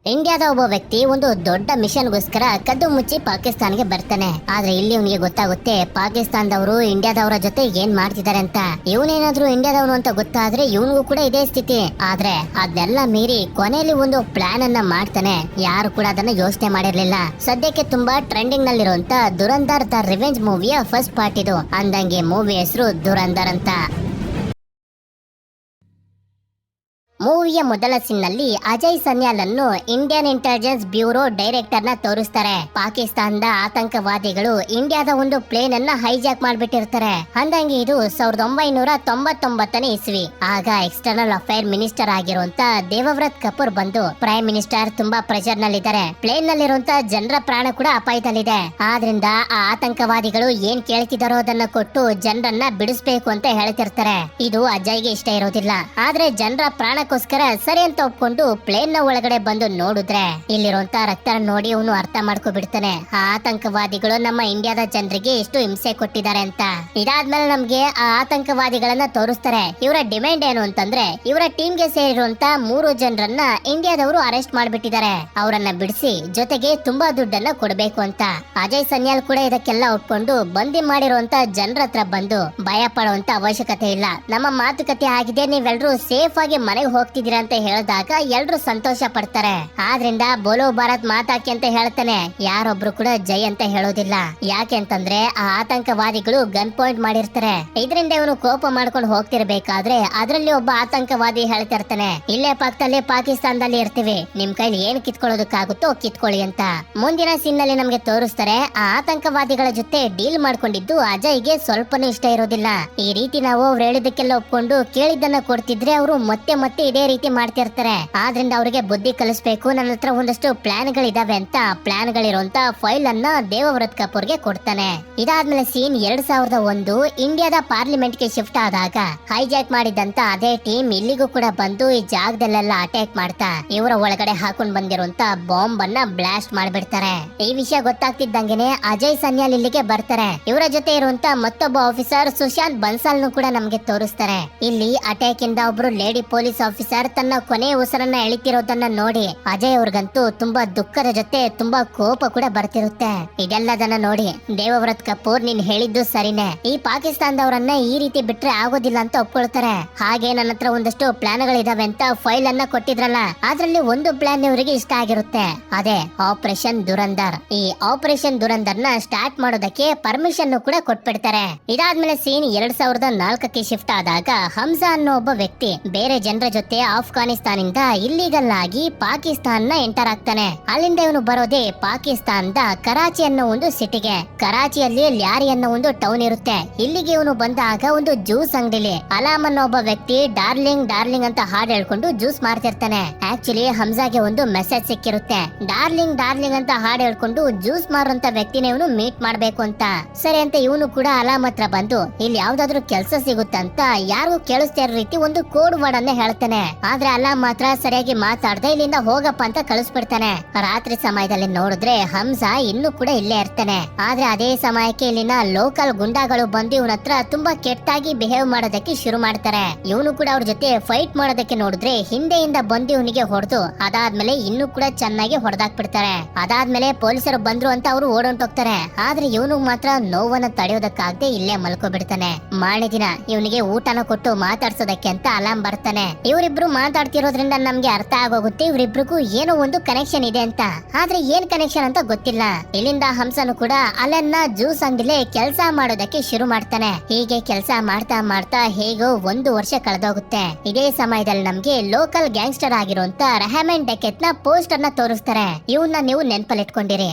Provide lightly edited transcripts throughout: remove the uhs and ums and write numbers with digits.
ಇಂಡಿಯಾದ ಒಬ್ಬ ವ್ಯಕ್ತಿ ಒಂದು ದೊಡ್ಡ ಮಿಷನ್ಗೋಸ್ಕರ ಕದ್ದು ಮುಚ್ಚಿ ಪಾಕಿಸ್ತಾನ್ಗೆ ಬರ್ತಾನೆ. ಆದ್ರೆ ಇಲ್ಲಿ ಇವನಿಗೆ ಗೊತ್ತಾಗುತ್ತೆ ಪಾಕಿಸ್ತಾನದವರು ಇಂಡಿಯಾದವರ ಜೊತೆ ಏನ್ ಮಾಡ್ತಿದ್ದಾರೆ ಅಂತ. ಇವನೇನಾದ್ರೂ ಇಂಡಿಯಾದವನು ಅಂತ ಗೊತ್ತಾದ್ರೆ ಇವನಿಗೂ ಕೂಡ ಇದೇ ಸ್ಥಿತಿ. ಆದ್ರೆ ಅದನ್ನೆಲ್ಲ ಮೀರಿ ಕೊನೆಯಲ್ಲಿ ಒಂದು ಪ್ಲಾನ್ ಅನ್ನ ಮಾಡ್ತಾನೆ. ಯಾರು ಕೂಡ ಅದನ್ನ ಯೋಚನೆ ಮಾಡಿರ್ಲಿಲ್ಲ. ಸದ್ಯಕ್ಕೆ ತುಂಬಾ ಟ್ರೆಂಡಿಂಗ್ ನಲ್ಲಿರುವಂತ ದುರಂಧರ್ ದ ರಿವೆಂಜ್ ಮೂವಿಯ ಫಸ್ಟ್ ಪಾರ್ಟ್ ಇದು. ಅಂದಂಗೆ ಮೂವಿ ಹೆಸರು ದುರಂಧರ್ ಅಂತ. ಮೂವಿಯ ಮೊದಲ ಸೀನ್ ನಲ್ಲಿ ಅಜಯ್ ಸನ್ಯಾಲ್ ಅನ್ನು ಇಂಡಿಯನ್ ಇಂಟೆಲಿಜೆನ್ಸ್ ಬ್ಯೂರೋ ಡೈರೆಕ್ಟರ್ ನ ತೋರಿಸ್ತಾರೆ. ಪಾಕಿಸ್ತಾನದ ಆತಂಕವಾದಿಗಳು ಇಂಡಿಯಾದ ಒಂದು ಪ್ಲೇನ್ ಅನ್ನ ಹೈಜಾಕ್ ಮಾಡ್ಬಿಟ್ಟಿರ್ತಾರೆ. ಅಂದಂಗೆ ಇದು 1999ನೇ ಇಸ್ವಿ. ಆಗ ಎಕ್ಸ್ಟರ್ನಲ್ ಅಫೇರ್ ಮಿನಿಸ್ಟರ್ ಆಗಿರುವಂತ ದೇವವ್ರತ್ ಕಪೂರ್ ಬಂದು ಪ್ರೈಮ್ ಮಿನಿಸ್ಟರ್ ತುಂಬಾ ಪ್ರೆಷರ್ ನಲ್ಲಿದ್ದಾರೆ, ಪ್ಲೇನ್ ನಲ್ಲಿರುವಂತ ಜನರ ಪ್ರಾಣ ಕೂಡ ಅಪಾಯದಲ್ಲಿದೆ, ಆದ್ರಿಂದ ಆ ಆತಂಕವಾದಿಗಳು ಏನ್ ಕೇಳ್ತಿದಾರೋ ಅದನ್ನ ಕೊಟ್ಟು ಜನರನ್ನ ಬಿಡಿಸ್ಬೇಕು ಅಂತ ಹೇಳ್ತಿರ್ತಾರೆ. ಇದು ಅಜಯ್ಗೆ ಇಷ್ಟ ಇರೋದಿಲ್ಲ. ಆದ್ರೆ ಜನರ ಪ್ರಾಣ ಸರಿ ಅಂತ ಒಪ್ಕೊಂಡು ಪ್ಲೇನ್ ನ ಒಳಗಡೆ ಬಂದು ನೋಡಿದ್ರೆ ಇಲ್ಲಿರುವಂತ ರಕ್ತ ನೋಡಿ ಅವನು ಅರ್ಥ ಮಾಡ್ಕೊಬಿಡ್ತಾನೆ. ಆ ಆತಂಕವಾದಿಗಳು ನಮ್ಮ ಇಂಡಿಯಾದ ಜನರಿಗೆ ಎಷ್ಟು ಹಿಂಸೆ ಕೊಟ್ಟಿದ್ದಾರೆ ಅಂತ. ಇದಾದ್ಮೇಲೆ ನಮ್ಗೆ ಆ ಆತಂಕವಾದಿಗಳನ್ನ ತೋರಿಸ್ತಾರೆ. ಇವರ ಡಿಮ್ಯಾಂಡ್ ಏನು ಅಂತಂದ್ರೆ ಇವರ ಟೀಮ್ ಗೆ ಸೇರಿರುವಂತ 3 ಜನರನ್ನ ಇಂಡಿಯಾದವರು ಅರೆಸ್ಟ್ ಮಾಡ್ಬಿಟ್ಟಿದ್ದಾರೆ, ಅವರನ್ನ ಬಿಡಿಸಿ ಜೊತೆಗೆ ತುಂಬಾ ದುಡ್ಡನ್ನ ಕೊಡ್ಬೇಕು ಅಂತ. ಅಜಯ್ ಸನ್ಯಾಲ್ ಕೂಡ ಇದಕ್ಕೆಲ್ಲ ಒಪ್ಕೊಂಡು ಬಂದಿ ಮಾಡಿರುವಂತ ಜನರ ಹತ್ರ ಬಂದು ಭಯ ಪಡುವಂತ ಅವಶ್ಯಕತೆ ಇಲ್ಲ, ನಮ್ಮ ಮಾತುಕತೆ ಆಗಿದೆ, ನೀವೆಲ್ಲರೂ ಸೇಫ್ ಆಗಿ ಮನೆಗೆ ಹೋಗ್ತಿದ್ದೀರಾ ಅಂತ ಹೇಳಿದಾಗ ಎಲ್ರು ಸಂತೋಷ ಪಡ್ತಾರೆ. ಆದ್ರಿಂದ ಬೋಲೋ ಭಾರತ್ ಮಾತಾಕಿ ಅಂತ ಹೇಳ್ತಾನೆ. ಯಾರೊಬ್ರು ಕೂಡ ಜೈ ಅಂತ ಹೇಳೋದಿಲ್ಲ. ಯಾಕೆ ಅಂತಂದ್ರೆ ಆ ಆತಂಕವಾದಿಗಳು ಗನ್ ಪಾಯಿಂಟ್ ಮಾಡಿರ್ತಾರೆ. ಇದರಿಂದ ಇವನು ಕೋಪ ಮಾಡ್ಕೊಂಡು ಹೋಗ್ತಿರ್ಬೇಕಾದ್ರೆ ಅದರಲ್ಲಿ ಒಬ್ಬ ಆತಂಕವಾದಿ ಹೇಳ್ತಿರ್ತಾನೆ, ಇಲ್ಲೇ ಪಕ್ಕದಲ್ಲಿ ಪಾಕಿಸ್ತಾನದಲ್ಲಿ ಇರ್ತೀವಿ, ನಿಮ್ ಕೈಲಿ ಏನ್ ಕಿತ್ಕೊಳ್ಳೋದಕ್ಕಾಗುತ್ತೋ ಕಿತ್ಕೊಳ್ಳಿ ಅಂತ. ಮುಂದಿನ ಸೀನ್ ನಲ್ಲಿ ನಮ್ಗೆ ತೋರಿಸ್ತಾರೆ ಆ ಆತಂಕವಾದಿಗಳ ಜೊತೆ ಡೀಲ್ ಮಾಡ್ಕೊಂಡಿದ್ದು ಅಜಯ್ಗೆ ಸ್ವಲ್ಪನೂ ಇಷ್ಟ ಇರೋದಿಲ್ಲ. ಈ ರೀತಿ ನಾವು ಅವ್ರು ಹೇಳಿದಕ್ಕೆಲ್ಲ ಒಪ್ಕೊಂಡು ಕೇಳಿದ್ದನ್ನ ಕೊಡ್ತಿದ್ರೆ ಅವರು ಮತ್ತೆ ಮತ್ತೆ ಇದೇ ರೀತಿ ಮಾಡ್ತಿರ್ತಾರೆ. ಆದ್ರಿಂದ ಅವರಿಗೆ ಬುದ್ಧಿ ಕಲಿಸ್ಬೇಕು, ನನ್ನ ಹತ್ರ ಒಂದಷ್ಟು ಪ್ಲಾನ್ ಗಳಿದಾವೆ ಅಂತ ಪ್ಲಾನ್ ಗಳಿರುವಂತ ಫೈಲ್ ಅನ್ನ ದೇವವ್ರತ್ ಕಪೂರ್ಗೆ ಕೊಡ್ತಾನೆ. ಇದಾದ್ಮೇಲೆ ಸೀನ್ 2001 ಇಂಡಿಯಾದ ಪಾರ್ಲಿಮೆಂಟ್ ಗೆ ಶಿಫ್ಟ್ ಆದಾಗ ಹೈಜಾಕ್ ಮಾಡಿದಂತ ಅದೇ ಟೀಮ್ ಇಲ್ಲಿಗೂ ಕೂಡ ಬಂದು ಈ ಜಾಗದಲ್ಲೆಲ್ಲ ಅಟ್ಯಾಕ್ ಮಾಡ್ತಾ ಇವರ ಒಳಗಡೆ ಹಾಕೊಂಡ್ ಬಂದಿರುವಂತ ಬಾಂಬ್ ಅನ್ನ ಬ್ಲಾಸ್ಟ್ ಮಾಡ್ಬಿಡ್ತಾರೆ. ಈ ವಿಷಯ ಗೊತ್ತಾಗ್ತಿದ್ದಂಗೆನೆ ಅಜಯ್ ಸನ್ಯಾಲ್ ಇಲ್ಲಿಗೆ ಬರ್ತಾರೆ. ಇವರ ಜೊತೆ ಇರುವಂತ ಮತ್ತೊಬ್ಬ ಆಫೀಸರ್ ಸುಶಾಂತ್ ಬನ್ಸಾಲ್ ಕೂಡ ನಮ್ಗೆ ತೋರಿಸ್ತಾರೆ. ಇಲ್ಲಿ ಅಟ್ಯಾಕ್ ಇಂದ ಒಬ್ರು ಲೇಡಿ ಪೊಲೀಸ್ ಆಫೀಸರ್ ತನ್ನ ಕೊನೆಯ ಉಸಿರನ್ನ ಎಳಿತಿರೋದನ್ನ ನೋಡಿ ಅಜಯ್ ಅವ್ರಿಗಂತೂ ತುಂಬಾ ದುಃಖದ ಜೊತೆ ತುಂಬಾ ಕೋಪ ಕೂಡ ಬರ್ತಿರುತ್ತೆ. ಇದೆಲ್ಲದನ್ನ ನೋಡಿ ದೇವವ್ರತ್ ಕಪೂರ್ ನೀನ್ ಹೇಳಿದ್ದು ಸರಿನೇ, ಈ ಪಾಕಿಸ್ತಾನದವರನ್ನ ಈ ರೀತಿ ಬಿಟ್ರೆ ಆಗೋದಿಲ್ಲ ಅಂತ ಒಪ್ಕೊಳ್ತಾರೆ. ಹಾಗೆ ನನ್ನ ಹತ್ರ ಒಂದಷ್ಟು ಪ್ಲಾನ್ ಗಳಿದಾವೆ ಅಂತ ಫೈಲ್ ಅನ್ನ ಕೊಟ್ಟಿದ್ರಲ್ಲ, ಅದ್ರಲ್ಲಿ ಒಂದು ಪ್ಲಾನ್ ಇವರಿಗೆ ಇಷ್ಟ ಆಗಿರುತ್ತೆ, ಅದೇ ಆಪರೇಷನ್ ದುರಂಧರ್. ಈ ಆಪರೇಷನ್ ದುರಂಧರ್ ನ ಸ್ಟಾರ್ಟ್ ಮಾಡೋದಕ್ಕೆ ಪರ್ಮಿಷನ್ ಕೂಡ ಕೊಟ್ಬಿಡ್ತಾರೆ. ಇದಾದ್ಮೇಲೆ ಸೀನ್ 2004ಕ್ಕೆ ಶಿಫ್ಟ್ ಆದಾಗ ಹಮ್ಜಾ ಅನ್ನೋ ಒಬ್ಬ ವ್ಯಕ್ತಿ ಬೇರೆ ಜನರ ಜೊತೆ ಆಫ್ಘಾನಿಸ್ತಾನಿಂದ ಇಲ್ಲಿಗಲ್ ಆಗಿ ಪಾಕಿಸ್ತಾನ ಎಂಟರ್ ಆಗ್ತಾನೆ. ಅಲ್ಲಿಂದ ಇವನು ಬರೋದೇ ಪಾಕಿಸ್ತಾನದ ಕರಾಚಿ ಅನ್ನೋ ಒಂದು ಸಿಟಿಗೆ. ಕರಾಚಿಯಲ್ಲಿ ಲ್ಯಾರಿ ಅನ್ನೋ ಒಂದು ಟೌನ್ ಇರುತ್ತೆ. ಇಲ್ಲಿಗೆ ಇವನು ಬಂದಾಗ ಒಂದು ಜ್ಯೂಸ್ ಅಂಗಡಿಲಿ ಅಲಾಮ್ ಅನ್ನೋ ಒಬ್ಬ ವ್ಯಕ್ತಿ ಡಾರ್ಲಿಂಗ್ ಡಾರ್ಲಿಂಗ್ ಅಂತ ಹಾಡು ಹೇಳ್ಕೊಂಡು ಜ್ಯೂಸ್ ಮಾರ್ತಿರ್ತಾನೆ. ಆಕ್ಚುಲಿ ಹಮ್ಜಾಗೆ ಒಂದು ಮೆಸೇಜ್ ಸಿಕ್ಕಿರುತ್ತೆ, ಡಾರ್ಲಿಂಗ್ ಡಾರ್ಲಿಂಗ್ ಅಂತ ಹಾಡು ಹೇಳ್ಕೊಂಡು ಜ್ಯೂಸ್ ಮಾರುವಂತ ವ್ಯಕ್ತಿನ ಇವನು ಮೀಟ್ ಮಾಡ್ಬೇಕು ಅಂತ. ಸರಿ ಅಂತ ಇವನು ಕೂಡ ಅಲಾಮ್ ಹತ್ರ ಬಂದು ಇಲ್ಲಿ ಯಾವ್ದಾದ್ರು ಕೆಲಸ ಸಿಗುತ್ತಂತ ಯಾರಿಗೂ ಕೇಳಿಸ್ತಾ ಇರೋ ರೀತಿ ಒಂದು ಕೋಡ್ ವರ್ಡ್ ಅನ್ನ ಹೇಳ್ತಾನೆ. ಆದ್ರೆ ಅಲಾಮ್ ಮಾತ್ರ ಸರಿಯಾಗಿ ಮಾತಾಡದೆ ಇಲ್ಲಿಂದ ಹೋಗಪ್ಪ ಅಂತ ಕಳಿಸ್ಬಿಡ್ತಾನೆ. ರಾತ್ರಿ ಸಮಯದಲ್ಲಿ ನೋಡಿದ್ರೆ ಹಮ್ಜಾ ಇನ್ನೂ ಕೂಡ ಇಲ್ಲೇ ಇರ್ತಾನೆ. ಆದ್ರೆ ಅದೇ ಸಮಯಕ್ಕೆ ಇಲ್ಲಿನ ಲೋಕಲ್ ಗುಂಡಾಗಳು ಬಂದು ಇವನ ಹತ್ರ ತುಂಬಾ ಕೆಟ್ಟಾಗಿ ಬಿಹೇವ್ ಮಾಡೋದಕ್ಕೆ ಶುರು ಮಾಡ್ತಾರೆ. ಇವನು ಕೂಡ ಅವ್ರ ಜೊತೆ ಫೈಟ್ ಮಾಡೋದಕ್ಕೆ ನೋಡಿದ್ರೆ ಹಿಂದೆಯಿಂದ ಬಂದು ಇವನಿಗೆ ಹೊಡೆದು ಅದಾದ್ಮೇಲೆ ಇನ್ನೂ ಕೂಡ ಚೆನ್ನಾಗಿ ಹೊಡೆದಾಕ್ಬಿಡ್ತಾರೆ. ಅದಾದ್ಮೇಲೆ ಪೊಲೀಸರು ಬಂದ್ರು ಅಂತ ಅವರು ಓಡೊಂಟೋಗ್ತಾರೆ. ಆದ್ರೆ ಇವನು ಮಾತ್ರ ನೋವನ್ನ ತಡೆಯೋದಕ್ಕಾಗದೆ ಇಲ್ಲೇ ಮಲ್ಕೋಬಿಡ್ತಾನೆ. ಮಾರನೇ ದಿನ ಇವನಿಗೆ ಊಟನ ಕೊಟ್ಟು ಮಾತಾಡ್ಸೋದಕ್ಕೆ ಅಂತ ಅಲಾಮ್ ಬರ್ತಾನೆ. ಇವರಿಬ್ರು ಮಾತಾಡ್ತಿರೋದ್ರಿಂದ ನಮ್ಗೆ ಅರ್ಥ ಆಗೋಗುತ್ತೆ ಇವರಿಬ್ರಿಗೂ ಏನೋ ಒಂದು ಕನೆಕ್ಷನ್ ಇದೆ ಅಂತ. ಆದ್ರೆ ಏನ್ ಕನೆಕ್ಷನ್ ಅಂತ ಗೊತ್ತಿಲ್ಲ. ಇಲ್ಲಿಂದ ಹಂಸನು ಕೂಡ ಅಲ್ಲನ್ನ ಜ್ಯೂಸ್ ಅಂಗಡಿಲೆ ಕೆಲಸ ಮಾಡೋದಕ್ಕೆ ಶುರು ಮಾಡ್ತಾನೆ. ಹೀಗೆ ಕೆಲಸ ಮಾಡ್ತಾ ಮಾಡ್ತಾ ಹೇಗೋ 1 ವರ್ಷ ಕಳೆದೋಗುತ್ತೆ. ಇದೇ ಸಮಯದಲ್ಲಿ ನಮ್ಗೆ ಲೋಕಲ್ ಗ್ಯಾಂಗ್ಸ್ಟರ್ ಆಗಿರುವಂತ ರೆಹಮಾನ್ ಡೆಕೆತ್ ನ ಪೋಸ್ಟರ್ ನ ತೋರಿಸ್ತಾರೆ. ಇವನ್ನ ನೀವು ನೆನಪಲ್ಲಿ ಇಟ್ಕೊಂಡಿರಿ.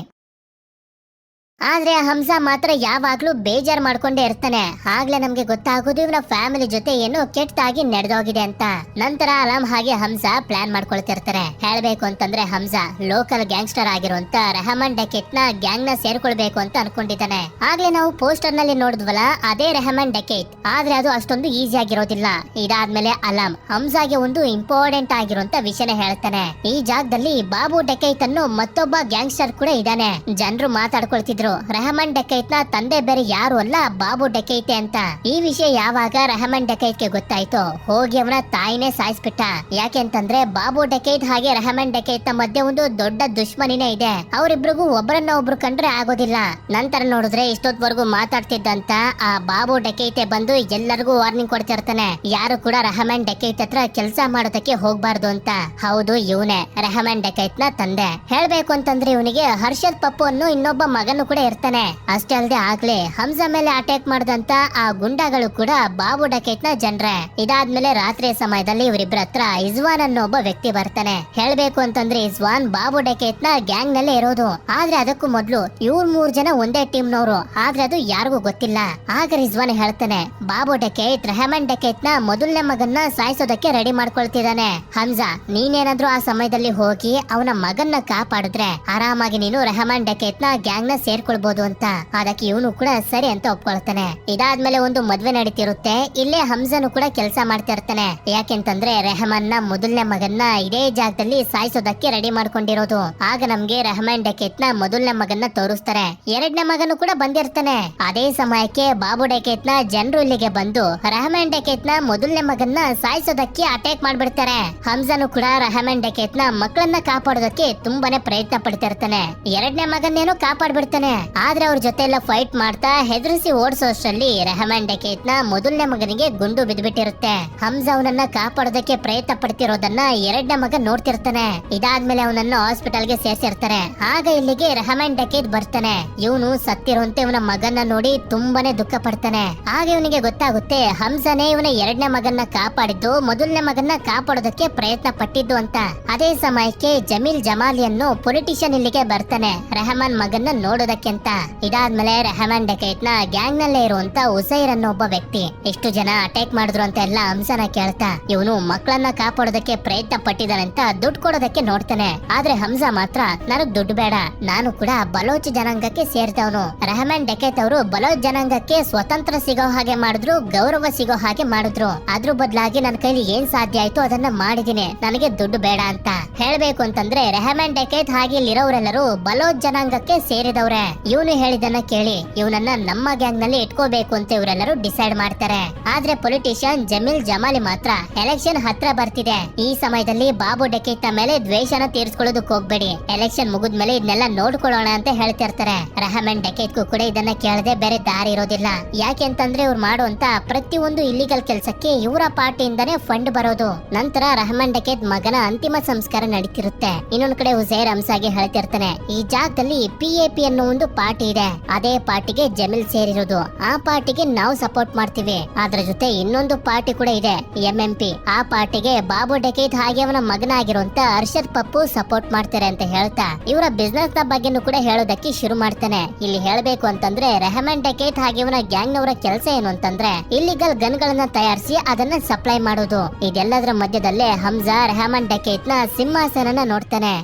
ಆದ್ರೆ ಹಂಸಾ ಮಾತ್ರ ಯಾವಾಗ್ಲೂ ಬೇಜಾರ್ ಮಾಡ್ಕೊಂಡೇ ಇರ್ತಾನೆ. ಆಗ್ಲೇ ನಮ್ಗೆ ಗೊತ್ತಾಗೋದು ಇವನ ಫ್ಯಾಮಿಲಿ ಜೊತೆ ಏನೋ ಕೆಟ್ಟದಾಗಿ ನಡೆದೋಗಿದೆ ಅಂತ. ನಂತರ ಅಲಾಮ್ ಹಾಗೆ ಹಂಸಾ ಪ್ಲಾನ್ ಮಾಡ್ಕೊಳ್ತಿರ್ತಾರೆ. ಹೇಳ್ಬೇಕು ಅಂತಂದ್ರೆ ಹಂಸಾ ಲೋಕಲ್ ಗ್ಯಾಂಗ್ಸ್ಟರ್ ಆಗಿರುವಂತ ರೆಹಮಾನ್ ಡೆಕೆಟ್ ನ ಗ್ಯಾಂಗ್ ನ ಸೇರ್ಕೊಳ್ಬೇಕು ಅಂತ ಅನ್ಕೊಂಡಿದ್ದಾನೆ. ಆಗ್ಲೇ ನಾವು ಪೋಸ್ಟರ್ ನಲ್ಲಿ ನೋಡಿದ್ವಲ್ಲ ಅದೇ ರೆಹಮಾನ್ ಡೆಕೆಟ್, ಆದ್ರೆ ಅದು ಅಷ್ಟೊಂದು ಈಸಿ ಆಗಿರೋದಿಲ್ಲ. ಇದಾದ್ಮೇಲೆ ಅಲಾಮ್ ಹಂಸಾಗೆ ಒಂದು ಇಂಪಾರ್ಟೆಂಟ್ ಆಗಿರುವಂತ ವಿಷಯನ ಹೇಳ್ತಾನೆ. ಈ ಜಾಗದಲ್ಲಿ ಬಾಬು ಡೆಕೆಟ್ ಅನ್ನೋ ಮತ್ತೊಬ್ಬ ಗ್ಯಾಂಗ್ಸ್ಟರ್ ಕೂಡ ಇದ್ದಾನೆ. ಜನರು ಮಾತಾಡ್ಕೊಳ್ತಿದ್ರು ಹೇಳಿದ್ರು ರೆಹಮಾನ್ ಡಕೈತ್ ನ ತಂದೆ ಬೇರೆ ಯಾರು ಅಲ್ಲ ಬಾಬು ಡಕೈತೆ ಅಂತ. ಈ ವಿಷಯ ಯಾವಾಗ ರೆಹಮಾನ್ ಡಕೈತ್ಗೆ ಗೊತ್ತಾಯ್ತು ಹೋಗಿ ಅವನ ತಾಯಿನೇ ಸಾಯಿಸ್ಬಿಟ್ಟ. ಯಾಕೆ ಅಂತಂದ್ರೆ ಬಾಬು ಡಕೈತ್ ಹಾಗೆ ರೆಹಮಾನ್ ಡಕೈತ್ ಮಧ್ಯೆ ಒಂದು ದೊಡ್ಡ ದುಶ್ಮನಿನೇ ಇದೆ. ಅವರಿಬ್ರಿಗೂ ಒಬ್ಬರನ್ನ ಒಬ್ರು ಕಂಡ್ರೆ ಆಗೋದಿಲ್ಲ. ನಂತರ ನೋಡಿದ್ರೆ ಇಷ್ಟೊತ್ವರೆಗೂ ಮಾತಾಡ್ತಿದ್ದಂತ ಆ ಬಾಬು ಡಕೈತೆ ಬಂದು ಎಲ್ಲರಿಗೂ ವಾರ್ನಿಂಗ್ ಕೊಡ್ತಿರ್ತಾನೆ, ಯಾರು ಕೂಡ ರೆಹಮಾನ್ ಡಕೈತ್ ಹತ್ರ ಕೆಲಸ ಮಾಡೋದಕ್ಕೆ ಹೋಗ್ಬಾರ್ದು ಅಂತ. ಹೌದು, ಇವನೇ ರೆಹಮಾನ್ ಡಕೈತ್ ನ ತಂದೆ. ಹೇಳ್ಬೇಕು ಅಂತಂದ್ರೆ ಇವನಿಗೆ ಹರ್ಷದ್ ಪಪ್ಪು ಅನ್ನೋ ಇನ್ನೊಬ್ಬ ಮಗನು ಕೂಡ ಇರ್ತಾನೆ. ಅಷ್ಟೇ ಅಲ್ಲದೆ ಆಗ್ಲೇ ಹಂಸಾ ಮೇಲೆ ಅಟ್ಯಾಕ್ ಮಾಡಿದಂತ ಆ ಗುಂಡಾಗಳು ಕೂಡ ಬಾಬು ಡಕೈತ್ ನ ಜನರೇ. ಇದಾದ್ಮೇಲೆ ರಾತ್ರಿ ಸಮಯದಲ್ಲಿ ಇವರಿಬ್ಬರ ಹತ್ರ ಇಜ್ವಾನ್ ಅನ್ನೋ ಒಬ್ಬ ವ್ಯಕ್ತಿ ಬರ್ತಾನೆ. ಹೇಳ್ಬೇಕು ಅಂತಂದ್ರೆ ಇಜ್ವಾನ್ ಬಾಬು ಡಕೈತ್ ನ ಗ್ಯಾಂಗ್ ನಲ್ಲೇ ಇರೋದು. ಆದ್ರೆ ಅದಕ್ಕೂ ಮೊದ್ಲು ಇವ್ರ್ 3 ಜನ ಒಂದೇ ಟೀಮ್ ನವರು, ಆದ್ರೆ ಅದು ಯಾರಿಗೂ ಗೊತ್ತಿಲ್ಲ. ಆಗ ರಿಜ್ವಾನ್ ಹೇಳ್ತಾನೆ, ಬಾಬು ಡಕೈತ್ ರೆಹಮಾನ್ ಡಕೈತ್ ನ ಮೊದಲನೇ ಮಗನ್ನ ಸಾಯಿಸೋದಕ್ಕೆ ರೆಡಿ ಮಾಡ್ಕೊಳ್ತಿದ್ದಾನೆ. ಹಂಸಾ, ನೀನೇನಾದ್ರೂ ಆ ಸಮಯದಲ್ಲಿ ಹೋಗಿ ಅವನ ಮಗನ್ನ ಕಾಪಾಡಿದ್ರೆ ಆರಾಮಾಗಿ ನೀನು ರೆಹಮಾನ್ ಡಕೈತ್ ನ ಗ್ಯಾಂಗ್ ನ ಸೇರ್ಕೊಳ್ಬಹುದು ಅಂತ. ಅದಕ್ಕೆ ಇವನು ಕೂಡ ಸರಿ ಅಂತ ಒಪ್ಕೊಳ್ತಾನೆ. ಇದಾದ್ಮೇಲೆ ಒಂದು ಮದ್ವೆ ನಡೀತಿರುತ್ತೆ. ಇಲ್ಲೇ ಹಂಸನು ಕೂಡ ಕೆಲಸ ಮಾಡ್ತಾ ಇರ್ತಾನೆ. ಯಾಕೆಂತಂದ್ರೆ ರೆಹಮಾನ್ ನ ಮೊದಲನೇ ಮಗನ್ನ ಇದೇ ಜಾಗದಲ್ಲಿ ಸಾಯಿಸೋದಕ್ಕೆ ರೆಡಿ ಮಾಡ್ಕೊಂಡಿರೋದು. ಆಗ ನಮ್ಗೆ ರೆಹಮಾನ್ ಡಕೈತ್ ನ ಮೊದಲನೇ ಮಗನ್ನ ತೋರಿಸ್ತಾರೆ. ಎರಡನೇ ಮಗನು ಕೂಡ ಬಂದಿರ್ತಾನೆ. ಅದೇ ಸಮಯಕ್ಕೆ ಬಾಬು ಡಕೈತ್ ನ ಜನರು ಇಲ್ಲಿಗೆ ಬಂದು ರೆಹಮಾನ್ ಡಕೈತ್ ನ ಮೊದಲನೇ ಮಗನ್ನ ಸಾಯಿಸೋದಕ್ಕೆ ಅಟ್ಯಾಕ್ ಮಾಡ್ಬಿಡ್ತಾರೆ. ಹಂಸನು ಕೂಡ ರೆಹಮಾನ್ ಡಕೈತ್ ನ ಮಕ್ಕಳನ್ನ ಕಾಪಾಡೋದಕ್ಕೆ ತುಂಬಾನೇ ಪ್ರಯತ್ನ ಪಡ್ತಾ ಇರ್ತಾನೆ. ಎರಡನೇ ಮಗನ್ನೇನೋ ಕಾಪಾಡ್ಬಿಡ್ತಾನೆ. ಆದ್ರೆ ಅವ್ರ ಜೊತೆ ಎಲ್ಲ ಫೈಟ್ ಮಾಡ್ತಾ ಹೆದರಿಸಿ ಓಡಿಸೋಷ್ಟರಲ್ಲಿ ರೆಹಮಾನ್ ಡಕೈತ್ ನ ಮೊದಲನೇ ಮಗನಿಗೆ ಗುಂಡು ಬಿದ್ಬಿಟ್ಟಿರುತ್ತೆ. ಹಂಸಾ ಅವನನ್ನ ಕಾಪಾಡೋದಕ್ಕೆ ಪ್ರಯತ್ನ ಪಡ್ತಿರೋದನ್ನ ಎರಡನೇ ಮಗ ನೋಡ್ತಿರ್ತಾನೆ. ಇದಾದ್ಮೇಲೆ ಅವನನ್ನ ಹಾಸ್ಪಿಟಲ್ ಗೆ ಸೇರ್ಸಿರ್ತಾರೆ. ಆಗ ಇಲ್ಲಿಗೆ ರೆಹಮಾನ್ ಡಕೈತ್ ಬರ್ತಾನೆ. ಇವನು ಸತ್ತಿರುವಂತೆ ಇವನ ಮಗನ್ನ ನೋಡಿ ತುಂಬಾನೇ ದುಃಖ ಪಡ್ತಾನೆ. ಆಗ ಇವನಿಗೆ ಗೊತ್ತಾಗುತ್ತೆ ಹಂಸನೇ ಇವನ ಎರಡನೇ ಮಗನ್ನ ಕಾಪಾಡಿದ್ದು ಮೊದಲನೇ ಮಗನ್ನ ಕಾಪಾಡೋದಕ್ಕೆ ಪ್ರಯತ್ನ ಪಟ್ಟಿದ್ದು ಅಂತ. ಅದೇ ಸಮಯಕ್ಕೆ ಜಮೀಲ್ ಜಮಾಲಿ ಅನ್ನೋ ಪೊಲಿಟಿಷಿಯನ್ ಇಲ್ಲಿಗೆ ಬರ್ತಾನೆ ರೆಹಮಾನ್ ಮಗನ್ನ ನೋಡೋದಕ್ಕೆ ಅಂತ. ಇದಾದ್ಮೇಲೆ ರೆಹಮಾನ್ ಡಕೈತ್ ನ ಗ್ಯಾಂಗ್ ನಲ್ಲೇ ಇರುವಂತ ಉಸೈರ್ ಅನ್ನೋ ಒಬ್ಬ ವ್ಯಕ್ತಿ ಎಷ್ಟು ಜನ ಅಟ್ಯಾಕ್ ಮಾಡಿದ್ರು ಅಂತ ಎಲ್ಲ ಹಂಸನ ಕೇಳ್ತಾ ಇವನು ಮಕ್ಕಳನ್ನ ಕಾಪಾಡೋದಕ್ಕೆ ಪ್ರಯತ್ನ ಪಟ್ಟಿದ್ದಾನಂತ ದುಡ್ಡು ಕೊಡೋದಕ್ಕೆ ನೋಡ್ತಾನೆ. ಆದ್ರೆ ಹಂಸಾ ಮಾತ್ರ ನನಗ್ ದುಡ್ಡು ಬೇಡ, ನಾನು ಕೂಡ ಬಲೋಚ್ ಜನಾಂಗಕ್ಕೆ ಸೇರಿದವನು. ರೆಹಮಾನ್ ಡಕೈತ್ ಅವರು ಬಲೋಚ್ ಜನಾಂಗಕ್ಕೆ ಸ್ವತಂತ್ರ ಸಿಗೋ ಹಾಗೆ ಮಾಡಿದ್ರು, ಗೌರವ ಸಿಗೋ ಹಾಗೆ ಮಾಡಿದ್ರು. ಅದ್ರ ಬದಲಾಗಿ ನನ್ನ ಕೈಲಿ ಏನ್ ಸಾಧ್ಯ ಆಯ್ತು ಅದನ್ನ ಮಾಡಿದೀನಿ, ನನಗೆ ದುಡ್ಡು ಬೇಡ ಅಂತ. ಹೇಳ್ಬೇಕು ಅಂತಂದ್ರೆ ರೆಹಮಾನ್ ಡಕೈತ್ ಹಾಗೆ ಇಲ್ಲಿರೋರೆಲ್ಲರೂ ಬಲೋಚ್ ಜನಾಂಗಕ್ಕೆ ಸೇರಿದವ್ರೆ. ಇವನು ಹೇಳಿದನ್ನ ಕೇಳಿ ಇವನನ್ನ ನಮ್ಮ ಗ್ಯಾಂಗ್ ನಲ್ಲಿ ಇಟ್ಕೋಬೇಕು ಅಂತ ಇವರೆಲ್ಲರೂ ಡಿಸೈಡ್ ಮಾಡ್ತಾರೆ. ಆದ್ರೆ ಪೊಲಿಟಿಷಿಯನ್ ಜಮೀಲ್ ಜಮಾಲಿ ಮಾತ್ರ ಎಲೆಕ್ಷನ್ ಹತ್ರ ಬರ್ತಿದೆ, ಈ ಸಮಯದಲ್ಲಿ ಬಾಬು ಡಕೈತ್ ಮೇಲೆ ದ್ವೇಷನ ತೀರ್ಸ್ಕೊಳ್ಳೋದಕ್ಕೆ ಹೋಗ್ಬೇಡಿ, ಎಲೆಕ್ಷನ್ ಮುಗಿದ್ಮೇಲೆ ಇದನ್ನೆಲ್ಲ ನೋಡ್ಕೊಳ್ಳೋಣ ಅಂತ ಹೇಳ್ತಿರ್ತಾರೆ. ರೆಹಮಾನ್ ಡಕೈತ್ಗೂ ಕೂಡ ಇದನ್ನ ಕೇಳದೆ ಬೇರೆ ದಾರಿ ಇರೋದಿಲ್ಲ. ಯಾಕೆ ಅಂತಂದ್ರೆ ಇವ್ರು ಮಾಡುವಂತ ಪ್ರತಿಯೊಂದು ಇಲ್ಲಿಗಲ್ ಕೆಲ್ಸಕ್ಕೆ ಇವರ ಪಾರ್ಟಿಯಿಂದಾನೇ ಫಂಡ್ ಬರೋದು. ನಂತರ ರೆಹಮಾನ್ ಡಕೈತ್ ಮಗನ ಅಂತಿಮ ಸಂಸ್ಕಾರ ನಡೀತಿರುತ್ತೆ. ಇನ್ನೊಂದ್ ಕಡೆ ಉಸೈರ್ ಹಂಸಾಗೆ ಹೇಳ್ತಿರ್ತಾನೆ, ಈ ಜಾಗದಲ್ಲಿ PAP ಅನ್ನೋ ಒಂದು ಪಾರ್ಟಿ ಇದೆ, ಅದೇ ಪಾರ್ಟಿಗೆ ಜಮೀಲ್ ಸೇರಿರೋದು. ಆ ಪಾರ್ಟಿಗೆ ನಾವು ಸಪೋರ್ಟ್ ಮಾಡ್ತೀವಿ. ಅದ್ರ ಜೊತೆ ಇನ್ನೊಂದು ಪಾರ್ಟಿ ಕೂಡ ಇದೆ MMP, ಆ ಪಾರ್ಟಿಗೆ ಬಾಬು ಡಕೈತ್ ಹಾಗೆ ಅವನ ಮಗನಾಗಿರುವಂತ ಹರ್ಷದ್ ಪಪ್ಪು ಸಪೋರ್ಟ್ ಮಾಡ್ತಾರೆ ಅಂತ ಹೇಳ್ತಾ ಇವರ ಬಿಸ್ನೆಸ್ ನ ಬಗ್ಗೆನೂ ಕೂಡ ಹೇಳೋದಕ್ಕೆ ಶುರು ಮಾಡ್ತಾನೆ. ಇಲ್ಲಿ ಹೇಳ್ಬೇಕು ಅಂತಂದ್ರೆ ರೆಹಮಾನ್ ಡಕೈತ್ ಹಾಗೆ ಇವನ ಗ್ಯಾಂಗ್ ನವರ ಕೆಲಸ ಏನು ಅಂತಂದ್ರೆ ಇಲ್ಲಿಗಲ್ ಗನ್ ಗಳನ್ನ ತಯಾರಿಸಿ ಅದನ್ನ ಸಪ್ಲೈ ಮಾಡೋದು. ಇದೆಲ್ಲದರ ಮಧ್ಯದಲ್ಲೇ ಹಂಸಾ ರೆಹಮಾನ್ ಡಕೈತ್ ನ ಸಿಂಹಾಸನನ ನೋಡ್ತಾನೆ.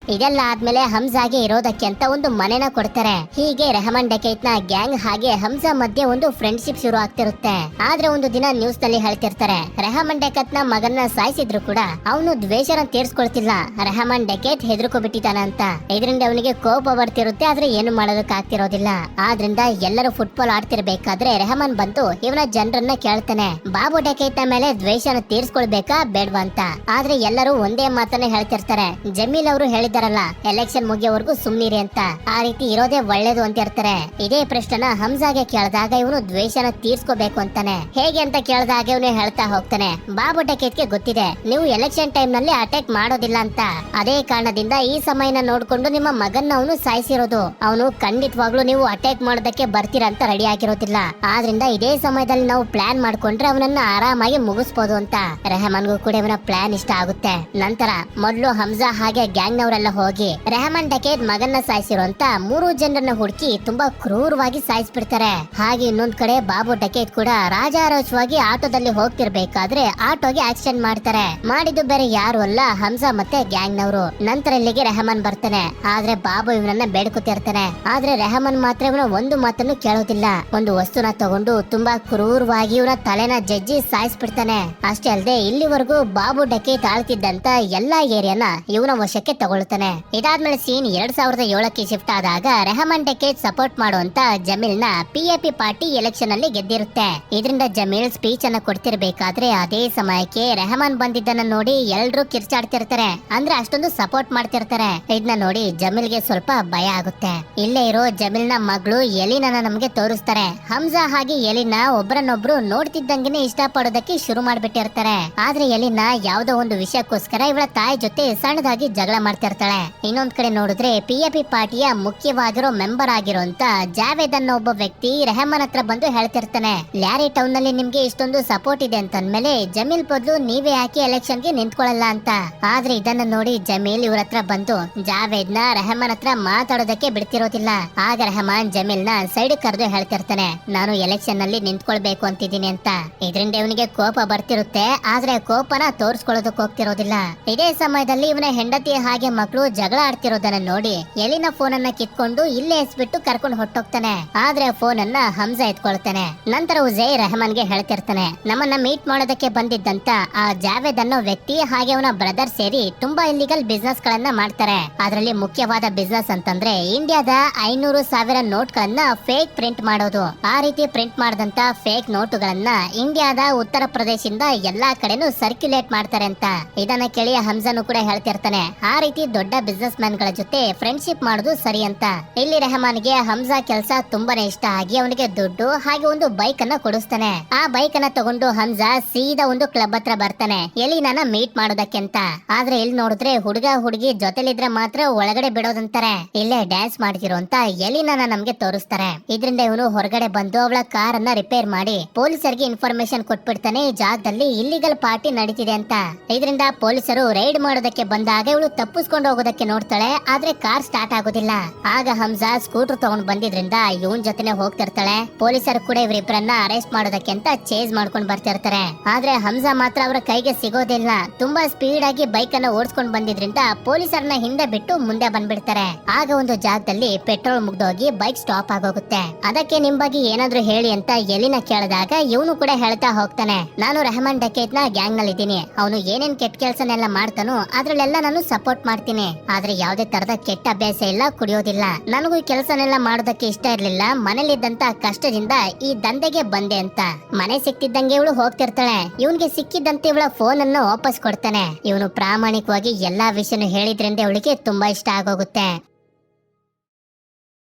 ಇದೆಲ್ಲ ಆದ್ಮೇಲೆ ಹಂಸಾಗೆ ಇರೋದಕ್ಕೆ ಅಂತ ಒಂದು ಮನೆನ ಕೊಡ್ತಾರೆ. ಹೀಗೆ ರೆಹಮಾನ್ ಡಕೈತ್ ನ ಗ್ಯಾಂಗ್ ಹಾಗೆ ಹಂಸಾ ಮಧ್ಯೆ ಒಂದು ಫ್ರೆಂಡ್ಶಿಪ್ ಶುರು ಆಗ್ತಿರುತ್ತೆ. ಆದ್ರೆ ಒಂದು ದಿನ ನ್ಯೂಸ್ ನಲ್ಲಿ ಹೇಳ್ತಿರ್ತಾರೆ ರೆಹಮಾನ್ ಡಕೈತ್ ನ ಮಗನ್ನ ಸಾಯಿಸಿದ್ರು ಕೂಡ ಅವನು ದ್ವೇಷನ ತೀರ್ಸ್ಕೊಳ್ತಿಲ್ಲ, ರೆಹಮಾನ್ ಡಕೈತ್ ಹೆದರ್ಕೊಬಿಟ್ಟಿದ್ದಾನ ಅಂತ. ಇದರಿಂದ ಅವನಿಗೆ ಕೋಪ ಬರ್ತಿರುತ್ತೆ, ಆದ್ರೆ ಏನು ಮಾಡೋದಕ್ಕೆ ಆಗ್ತಿರೋದಿಲ್ಲ. ಆದ್ರಿಂದ ಎಲ್ಲರೂ ಫುಟ್ಬಾಲ್ ಆಡ್ತಿರ್ಬೇಕಾದ್ರೆ ರೆಹಮಾನ್ ಬಂದು ಇವನ ಜನರನ್ನ ಕೇಳ್ತಾನೆ, ಬಾಬು ಡಕೈತ್ ಮೇಲೆ ದ್ವೇಷನ ತೀರ್ಸ್ಕೊಳ್ಬೇಕಾ ಬೇಡ್ವಾ ಅಂತ. ಆದ್ರೆ ಎಲ್ಲರೂ ಒಂದೇ ಮಾತನ್ನ ಹೇಳ್ತಿರ್ತಾರೆ, ಜಮೀಲ್ ಅವರು ಹೇಳಿದ ಎಲೆಕ್ಷನ್ ಮುಗಿಯೋವರೆಗೂ ಸುಮ್ನಿರಿ ಅಂತ, ಆ ರೀತಿ ಇರೋದೇ ಒಳ್ಳೇದು ಅಂತ ಇರ್ತಾರೆ. ಇದೇ ಪ್ರಶ್ನೆನ ಹಂಸಾಗೆ ಕೇಳಿದಾಗ ಇವನು ದ್ವೇಷನ ತೀರ್ಸ್ಕೋಬೇಕು ಅಂತಾನೆ. ಹೇಗೆ ಅಂತ ಕೇಳಿದಾಗ ಇವನು ಹೇಳ್ತಾ ಹೋಗ್ತಾನೆ, ಬಾಬು ಡಕೈತ್ಗೆ ಗೊತ್ತಿದೆ ನೀವು ಎಲೆಕ್ಷನ್ ಟೈಮ್ ನಲ್ಲಿ ಅಟ್ಯಾಕ್ ಮಾಡೋದಿಲ್ಲ ಅಂತ, ಅದೇ ಕಾರಣದಿಂದ ಈ ಸಮಯನ ನೋಡ್ಕೊಂಡು ನಿಮ್ಮ ಮಗನ್ನ ಅವನು ಸಾಯಿಸಿರೋದು. ಅವನು ಖಂಡಿತವಾಗ್ಲೂ ನೀವು ಅಟ್ಯಾಕ್ ಮಾಡೋದಕ್ಕೆ ಬರ್ತೀರಾ ಅಂತ ರೆಡಿ ಆಗಿರೋದಿಲ್ಲ, ಆದ್ರಿಂದ ಇದೇ ಸಮಯದಲ್ಲಿ ನಾವು ಪ್ಲಾನ್ ಮಾಡ್ಕೊಂಡ್ರೆ ಅವನನ್ನ ಆರಾಮಾಗಿ ಮುಗಿಸ್ಬೋದು ಅಂತ. ರೆಹಮಾನ್ಗೂ ಕೂಡ ಇವನ ಪ್ಲಾನ್ ಇಷ್ಟ ಆಗುತ್ತೆ. ನಂತರ ಮೊದಲು ಹಂಸಾ ಹಾಗೆ ಗ್ಯಾಂಗ್ ನವರೆಲ್ಲ ಹೋಗಿ ರೆಹಮಾನ್ ಡಕೈತ್ ಮಗನ್ನ ಸಾಯಿಸಿರುವಂತ 3 ಜನರನ್ನ ಹುಡುಕಿ ತುಂಬಾ ಕ್ರೂರವಾಗಿ ಸಾಯಿಸ್ಬಿಡ್ತಾರೆ. ಹಾಗೆ ಇನ್ನೊಂದ್ ಕಡೆ ಬಾಬು ಡಕೈತ್ ಕೂಡ ರಾಜಾರೋಷವಾಗಿ ಆಟೋದಲ್ಲಿ ಹೋಗ್ತಿರ್ಬೇಕಾದ್ರೆ ಆಟೋಗೆ ಆಕ್ಸಿಡೆಂಟ್ ಮಾಡ್ತಾರೆ. ಮಾಡಿದ್ದು ಬೇರೆ ಯಾರು ಅಲ್ಲ ಹಂಸಾ ಮತ್ತೆ ಗ್ಯಾಂಗ್ ನವರು. ನಂತರ ಇಲ್ಲಿಗೆ ರೆಹಮಾನ್ ಬರ್ತಾನೆ. ಆದ್ರೆ ಬಾಬು ಇವನನ್ನ ಬೇಡ್ಕೊತಿರ್ತಾನೆ. ಆದ್ರೆ ರೆಹಮಾನ್ ಮಾತ್ರ ಇವನ ಒಂದು ಮಾತನ್ನು ಕೇಳೋದಿಲ್ಲ. ಒಂದು ವಸ್ತುನ ತಗೊಂಡು ತುಂಬಾ ಕ್ರೂರವಾಗಿ ಇವನ ತಲೆನ ಜಜ್ಜಿ ಸಾಯಿಸ್ಬಿಡ್ತಾನೆ. ಅಷ್ಟೇ ಅಲ್ಲದೆ ಇಲ್ಲಿವರೆಗೂ ಬಾಬು ಡಕೈತ್ ಆಳ್ತಿದ್ದಂತ ಎಲ್ಲಾ ಏರಿಯಾನ ಇವನ ವಶಕ್ಕೆ ತಗೊಳ್ತಾನೆ. ಹೇಳ್ತಿರ್ತಾನೆ. ಇದಾದ್ಮೇಲೆ ಸೀನ್ 2007ಕ್ಕೆ ಶಿಫ್ಟ್ ಆದಾಗ ರೆಹಮಾನ್ ಡಕೇತ್ ಸಪೋರ್ಟ್ ಮಾಡುವಂತ ಜಮೀಲ್ ನ PAP ಪಾರ್ಟಿ ಎಲೆಕ್ಷನ್ ಅಲ್ಲಿ ಗೆದ್ದಿರುತ್ತೆ. ಇದರಿಂದ ಜಮೀಲ್ ಸ್ಪೀಚ್ ಅನ್ನ ಕೊಡ್ತಿರ್ಬೇಕಾದ್ರೆ ಅದೇ ಸಮಯಕ್ಕೆ ರೆಹಮಾನ್ ಬಂದಿದ್ದನ್ನ ನೋಡಿ ಎಲ್ರು ಕಿರ್ಚಾಡ್ತಿರ್ತಾರೆ, ಅಂದ್ರೆ ಅಷ್ಟೊಂದು ಸಪೋರ್ಟ್ ಮಾಡ್ತಿರ್ತಾರೆ. ಇದನ್ನ ನೋಡಿ ಜಮೀಲ್ಗೆ ಸ್ವಲ್ಪ ಭಯ ಆಗುತ್ತೆ. ಇಲ್ಲೇ ಇರೋ ಜಮೀಲ್ ನ ಮಗಳು ಎಲಿನಾ ನಮ್ಗೆ ತೋರಿಸ್ತಾರೆ. ಹಮ್ಜಾ ಹಾಗೆ ಎಲಿನಾ ಒಬ್ಬರನ್ನೊಬ್ರು ನೋಡ್ತಿದ್ದಂಗೆನೆ ಇಷ್ಟ ಪಡೋದಕ್ಕೆ ಶುರು ಮಾಡ್ಬಿಟ್ಟಿರ್ತಾರೆ. ಆದ್ರೆ ಎಲಿನಾ ಯಾವ್ದೋ ಒಂದು ವಿಷಯಕ್ಕೋಸ್ಕರ ಇವಳ ತಾಯಿ ಜೊತೆ ಸಣ್ಣದಾಗಿ ಜಗಳ ಮಾಡ್ತಿರ್ತಾಳೆ. ಇನ್ನೊಂದ್ ಕಡೆ ನೋಡಿದ್ರೆ PAP ಪಾರ್ಟಿಯ ಮುಖ್ಯವಾಗಿರೋ ಮೆಂಬರ್ ಆಗಿರೋಂತ ಜಾವೇದ್ ಅನ್ನೋ ಒಬ್ಬ ವ್ಯಕ್ತಿ ರೆಹಮಾನ್ ಹತ್ರ ಬಂದು ಹೇಳ್ತಿರ್ತಾನೆ, ಲ್ಯಾರಿ ಟೌನ್ ನಲ್ಲಿ ನಿಮ್ಗೆ ಇಷ್ಟೊಂದು ಸಪೋರ್ಟ್ ಇದೆ ಅಂತಂದ್ಮೇಲೆ ಜಮೀಲ್ ಬದಲು ನೀವೇ ಯಾಕೆ ಎಲೆಕ್ಷನ್ ಗೆ ನಿಂತ್ಕೊಳ್ಳಲ್ಲ ಅಂತ. ಆದ್ರೆ ಇದನ್ನ ನೋಡಿ ಜಮೀಲ್ ಇವ್ರ ಹತ್ರ ಬಂದು ಜಾವೇದ್ ನ ರೆಹಮಾನ್ ಹತ್ರ ಮಾತಾಡೋದಕ್ಕೆ ಬಿಡ್ತಿರೋದಿಲ್ಲ. ಆಗ ರೆಹಮಾನ್ ಜಮೀಲ್ ನ ಸೈಡ್ ಕರೆದು ಹೇಳ್ತಿರ್ತಾನೆ, ನಾನು ಎಲೆಕ್ಷನ್ ನಲ್ಲಿ ನಿಂತ್ಕೊಳ್ಬೇಕು ಅಂತಿದ್ದೀನಿ ಅಂತ. ಇದರಿಂದ ಇವನಿಗೆ ಕೋಪ ಬರ್ತಿರುತ್ತೆ, ಆದ್ರೆ ಕೋಪನ ತೋರ್ಸ್ಕೊಳ್ಳೋದಕ್ಕೆ ಹೋಗ್ತಿರೋದಿಲ್ಲ. ಇದೇ ಸಮಯದಲ್ಲಿ ಇವನ ಹೆಂಡತಿ ಹಾಗೆ ಮಕ್ಕಳು ಜಗಳ ಆಡ್ತಿರೋದನ್ನ ನೋಡಿ ಎಲಿನ ಫೋನ್ ಅನ್ನ ಕಿತ್ಕೊಂಡು ಇಲ್ಲೇ ಎಸ್ಬಿಟ್ಟು ಕರ್ಕೊಂಡು ಹೊಟ್ಟೋಗ್ತಾನೆ. ಆದ್ರೆ ಫೋನ್ ಅನ್ನ ಹಮ್ಜಾ ಎತ್ಕೊಳ್ತಾನೆ. ನಂತರ ಉಜಯ್ ರೆಹಮಾನ್ ಗೆ ಹೇಳ್ತಿರ್ತಾನೆ, ನಮ್ಮನ್ನ ಮೀಟ್ ಮಾಡೋದಕ್ಕೆ ಬಂದಿದ್ದಂತ ಆ ಜಾವೇದ್ ಅನ್ನೋ ವ್ಯಕ್ತಿ ಹಾಗೆ ಅವನ ಬ್ರದರ್ ಸೇರಿ ತುಂಬಾ ಇಲ್ಲಿಗಲ್ ಬಿಸ್ನೆಸ್ ಗಳನ್ನ ಮಾಡ್ತಾರೆ. ಅದರಲ್ಲಿ ಮುಖ್ಯವಾದ ಬಿಸ್ನೆಸ್ ಅಂತಂದ್ರೆ ಇಂಡಿಯಾದ 500,000 ನೋಟ್ ಗಳನ್ನ ಫೇಕ್ ಪ್ರಿಂಟ್ ಮಾಡೋದು. ಆ ರೀತಿ ಪ್ರಿಂಟ್ ಮಾಡಿದಂತ ಫೇಕ್ ನೋಟುಗಳನ್ನ ಇಂಡಿಯಾದ ಉತ್ತರ ಪ್ರದೇಶದಿಂದ ಎಲ್ಲಾ ಕಡೆನೂ ಸರ್ಕ್ಯುಲೇಟ್ ಮಾಡ್ತಾರೆ ಅಂತ. ಇದನ್ನ ಕೇಳಿ ಹಮ್ಜಾನು ಕೂಡ ಹೇಳ್ತಿರ್ತಾನೆ, ಆ ರೀತಿ ದೊಡ್ಡ ಬಿಸ್ನೆಸ್ ಮ್ಯಾನ್ ಗಳ ಜೊತೆ ಫ್ರೆಂಡ್ಶಿಪ್ ಮಾಡೋದು ಸರಿ ಅಂತ. ಇಲ್ಲಿ ರೆಹಮಾನ್ಗೆ ಹಮ್ಜಾ ಕೆಲಸ ತುಂಬಾನೇ ಇಷ್ಟ ಆಗಿ ಅವನಿಗೆ ದುಡ್ಡು ಹಾಗೆ ಒಂದು ಬೈಕ್ ಅನ್ನ ಕೊಡಿಸ್ತಾನೆ. ಆ ಬೈಕ್ ಅನ್ನ ತಗೊಂಡು ಹಮ್ಜಾ ಸೀದಾ ಒಂದು ಕ್ಲಬ್ ಹತ್ರ ಬರ್ತಾನೆ ಎಲಿನಾನ ಮೀಟ್ ಮಾಡೋದಕ್ಕೆ ಅಂತ. ಆದ್ರೆ ಇಲ್ಲಿ ನೋಡಿದ್ರೆ ಹುಡುಗ ಹುಡುಗಿ ಜೊತೆಲಿದ್ರೆ ಮಾತ್ರ ಒಳಗಡೆ ಬಿಡೋದಂತಾರೆ. ಇಲ್ಲೇ ಡ್ಯಾನ್ಸ್ ಮಾಡ್ತಿರೋಂತ ಎಲಿನಾನ ನಮ್ಗೆ ತೋರಿಸ್ತಾರೆ. ಇದರಿಂದ ಇವನು ಹೊರಗಡೆ ಬಂದು ಅವಳ ಕಾರ್ ಅನ್ನ ರಿಪೇರ್ ಮಾಡಿ ಪೊಲೀಸರಿಗೆ ಇನ್ಫಾರ್ಮೇಶನ್ ಕೊಟ್ಬಿಡ್ತಾನೆ ಈ ಜಾಗದಲ್ಲಿ ಇಲ್ಲಿಗಲ್ ಪಾರ್ಟಿ ನಡೀತಿದೆ ಅಂತ. ಇದರಿಂದ ಪೊಲೀಸರು ರೈಡ್ ಮಾಡೋದಕ್ಕೆ ಬಂದಾಗ ಇವಳು ತಪ್ಪಿಸ್ಕೊಂಡು ಹೋಗೋದಕ್ಕೆ ನೋಡ್ತಾಳೆ, ಆದ್ರೆ ಕಾರ್ ಸ್ಟಾರ್ಟ್ ಆಗೋದಿಲ್ಲ. ಆಗ ಹಮ್ಜಾ ಸ್ಕೂಟರ್ ತಗೊಂಡ್ ಬಂದಿದ್ರಿಂದ ಇವನ್ ಜೊತೆನೆ ಹೋಗ್ತಿರ್ತಾಳೆ. ಪೊಲೀಸರು ಕೂಡ ಇವರಿಬ್ಬರನ್ನ ಅರೆಸ್ಟ್ ಮಾಡೋದಕ್ಕೆ ಅಂತ ಚೇಸ್ ಮಾಡ್ಕೊಂಡ್ ಬರ್ತಿರ್ತಾರೆ. ಆದ್ರೆ ಹಮ್ಜಾ ಮಾತ್ರ ಅವರ ಕೈಗೆ ಸಿಗೋದಿಲ್ಲ. ತುಂಬಾ ಸ್ಪೀಡ್ ಆಗಿ ಬೈಕ್ ಅನ್ನ ಓಡಿಸ್ಕೊಂಡ್ ಬಂದಿದ್ರಿಂದ ಪೊಲೀಸರನ್ನ ಹಿಂದೆ ಬಿಟ್ಟು ಮುಂದೆ ಬಂದ್ಬಿಡ್ತಾರೆ. ಆಗ ಒಂದು ಜಾಗದಲ್ಲಿ ಪೆಟ್ರೋಲ್ ಮುಗ್ದೋಗಿ ಬೈಕ್ ಸ್ಟಾಪ್ ಆಗೋಗುತ್ತೆ. ಅದಕ್ಕೆ ನಿಮ್ ಬಗ್ಗೆ ಏನಾದ್ರು ಹೇಳಿ ಅಂತ ಎಲಿನ ಕೇಳಿದಾಗ ಇವನು ಕೂಡ ಹೇಳ್ತಾ ಹೋಗ್ತಾನೆ, ನಾನು ರೆಹಮಾನ್ ಡಕೇತ್ ನ ಗ್ಯಾಂಗ್ ನಲ್ಲಿ ಇದ್ದೀನಿ. ಅವನು ಏನೇನ್ ಕೆಟ್ಟ ಕೆಲ್ಸನೆಲ್ಲ ಮಾಡ್ತಾನೋ ಅದ್ರಲ್ಲೆಲ್ಲ ನಾನು ಸಪೋರ್ಟ್ ಮಾಡ್ತೀನಿ. ಆದ್ರೆ ಯಾವ್ದೇ ತರದ ಕೆಟ್ಟ ಅಭ್ಯಾಸ ಇಲ್ಲ, ಕುಡಿಯೋದಿಲ್ಲ. ನನಗೂ ಈ ಕೆಲಸನೆಲ್ಲ ಮಾಡೋದಕ್ಕೆ ಇಷ್ಟ ಇರ್ಲಿಲ್ಲ. ಮನೇಲಿದ್ದಂತ ಕಷ್ಟದಿಂದ ಈ ದಂಧೆಗೆ ಬಂದೆ ಅಂತ. ಮನೆ ಸಿಕ್ತಿದ್ದಂಗೆ ಇವಳು ಹೋಗ್ತಿರ್ತಾಳೆ. ಇವನ್ಗೆ ಸಿಕ್ಕಿದ್ದಂತೆ ಇವಳ ಫೋನ್ ಅನ್ನು ವಾಪಸ್ ಕೊಡ್ತಾನೆ. ಇವನು ಪ್ರಾಮಾಣಿಕವಾಗಿ ಎಲ್ಲಾ ವಿಷಯನು ಹೇಳಿದ್ರಿಂದ ಇವಳಿಗೆ ತುಂಬಾ ಇಷ್ಟ ಆಗೋಗುತ್ತೆ.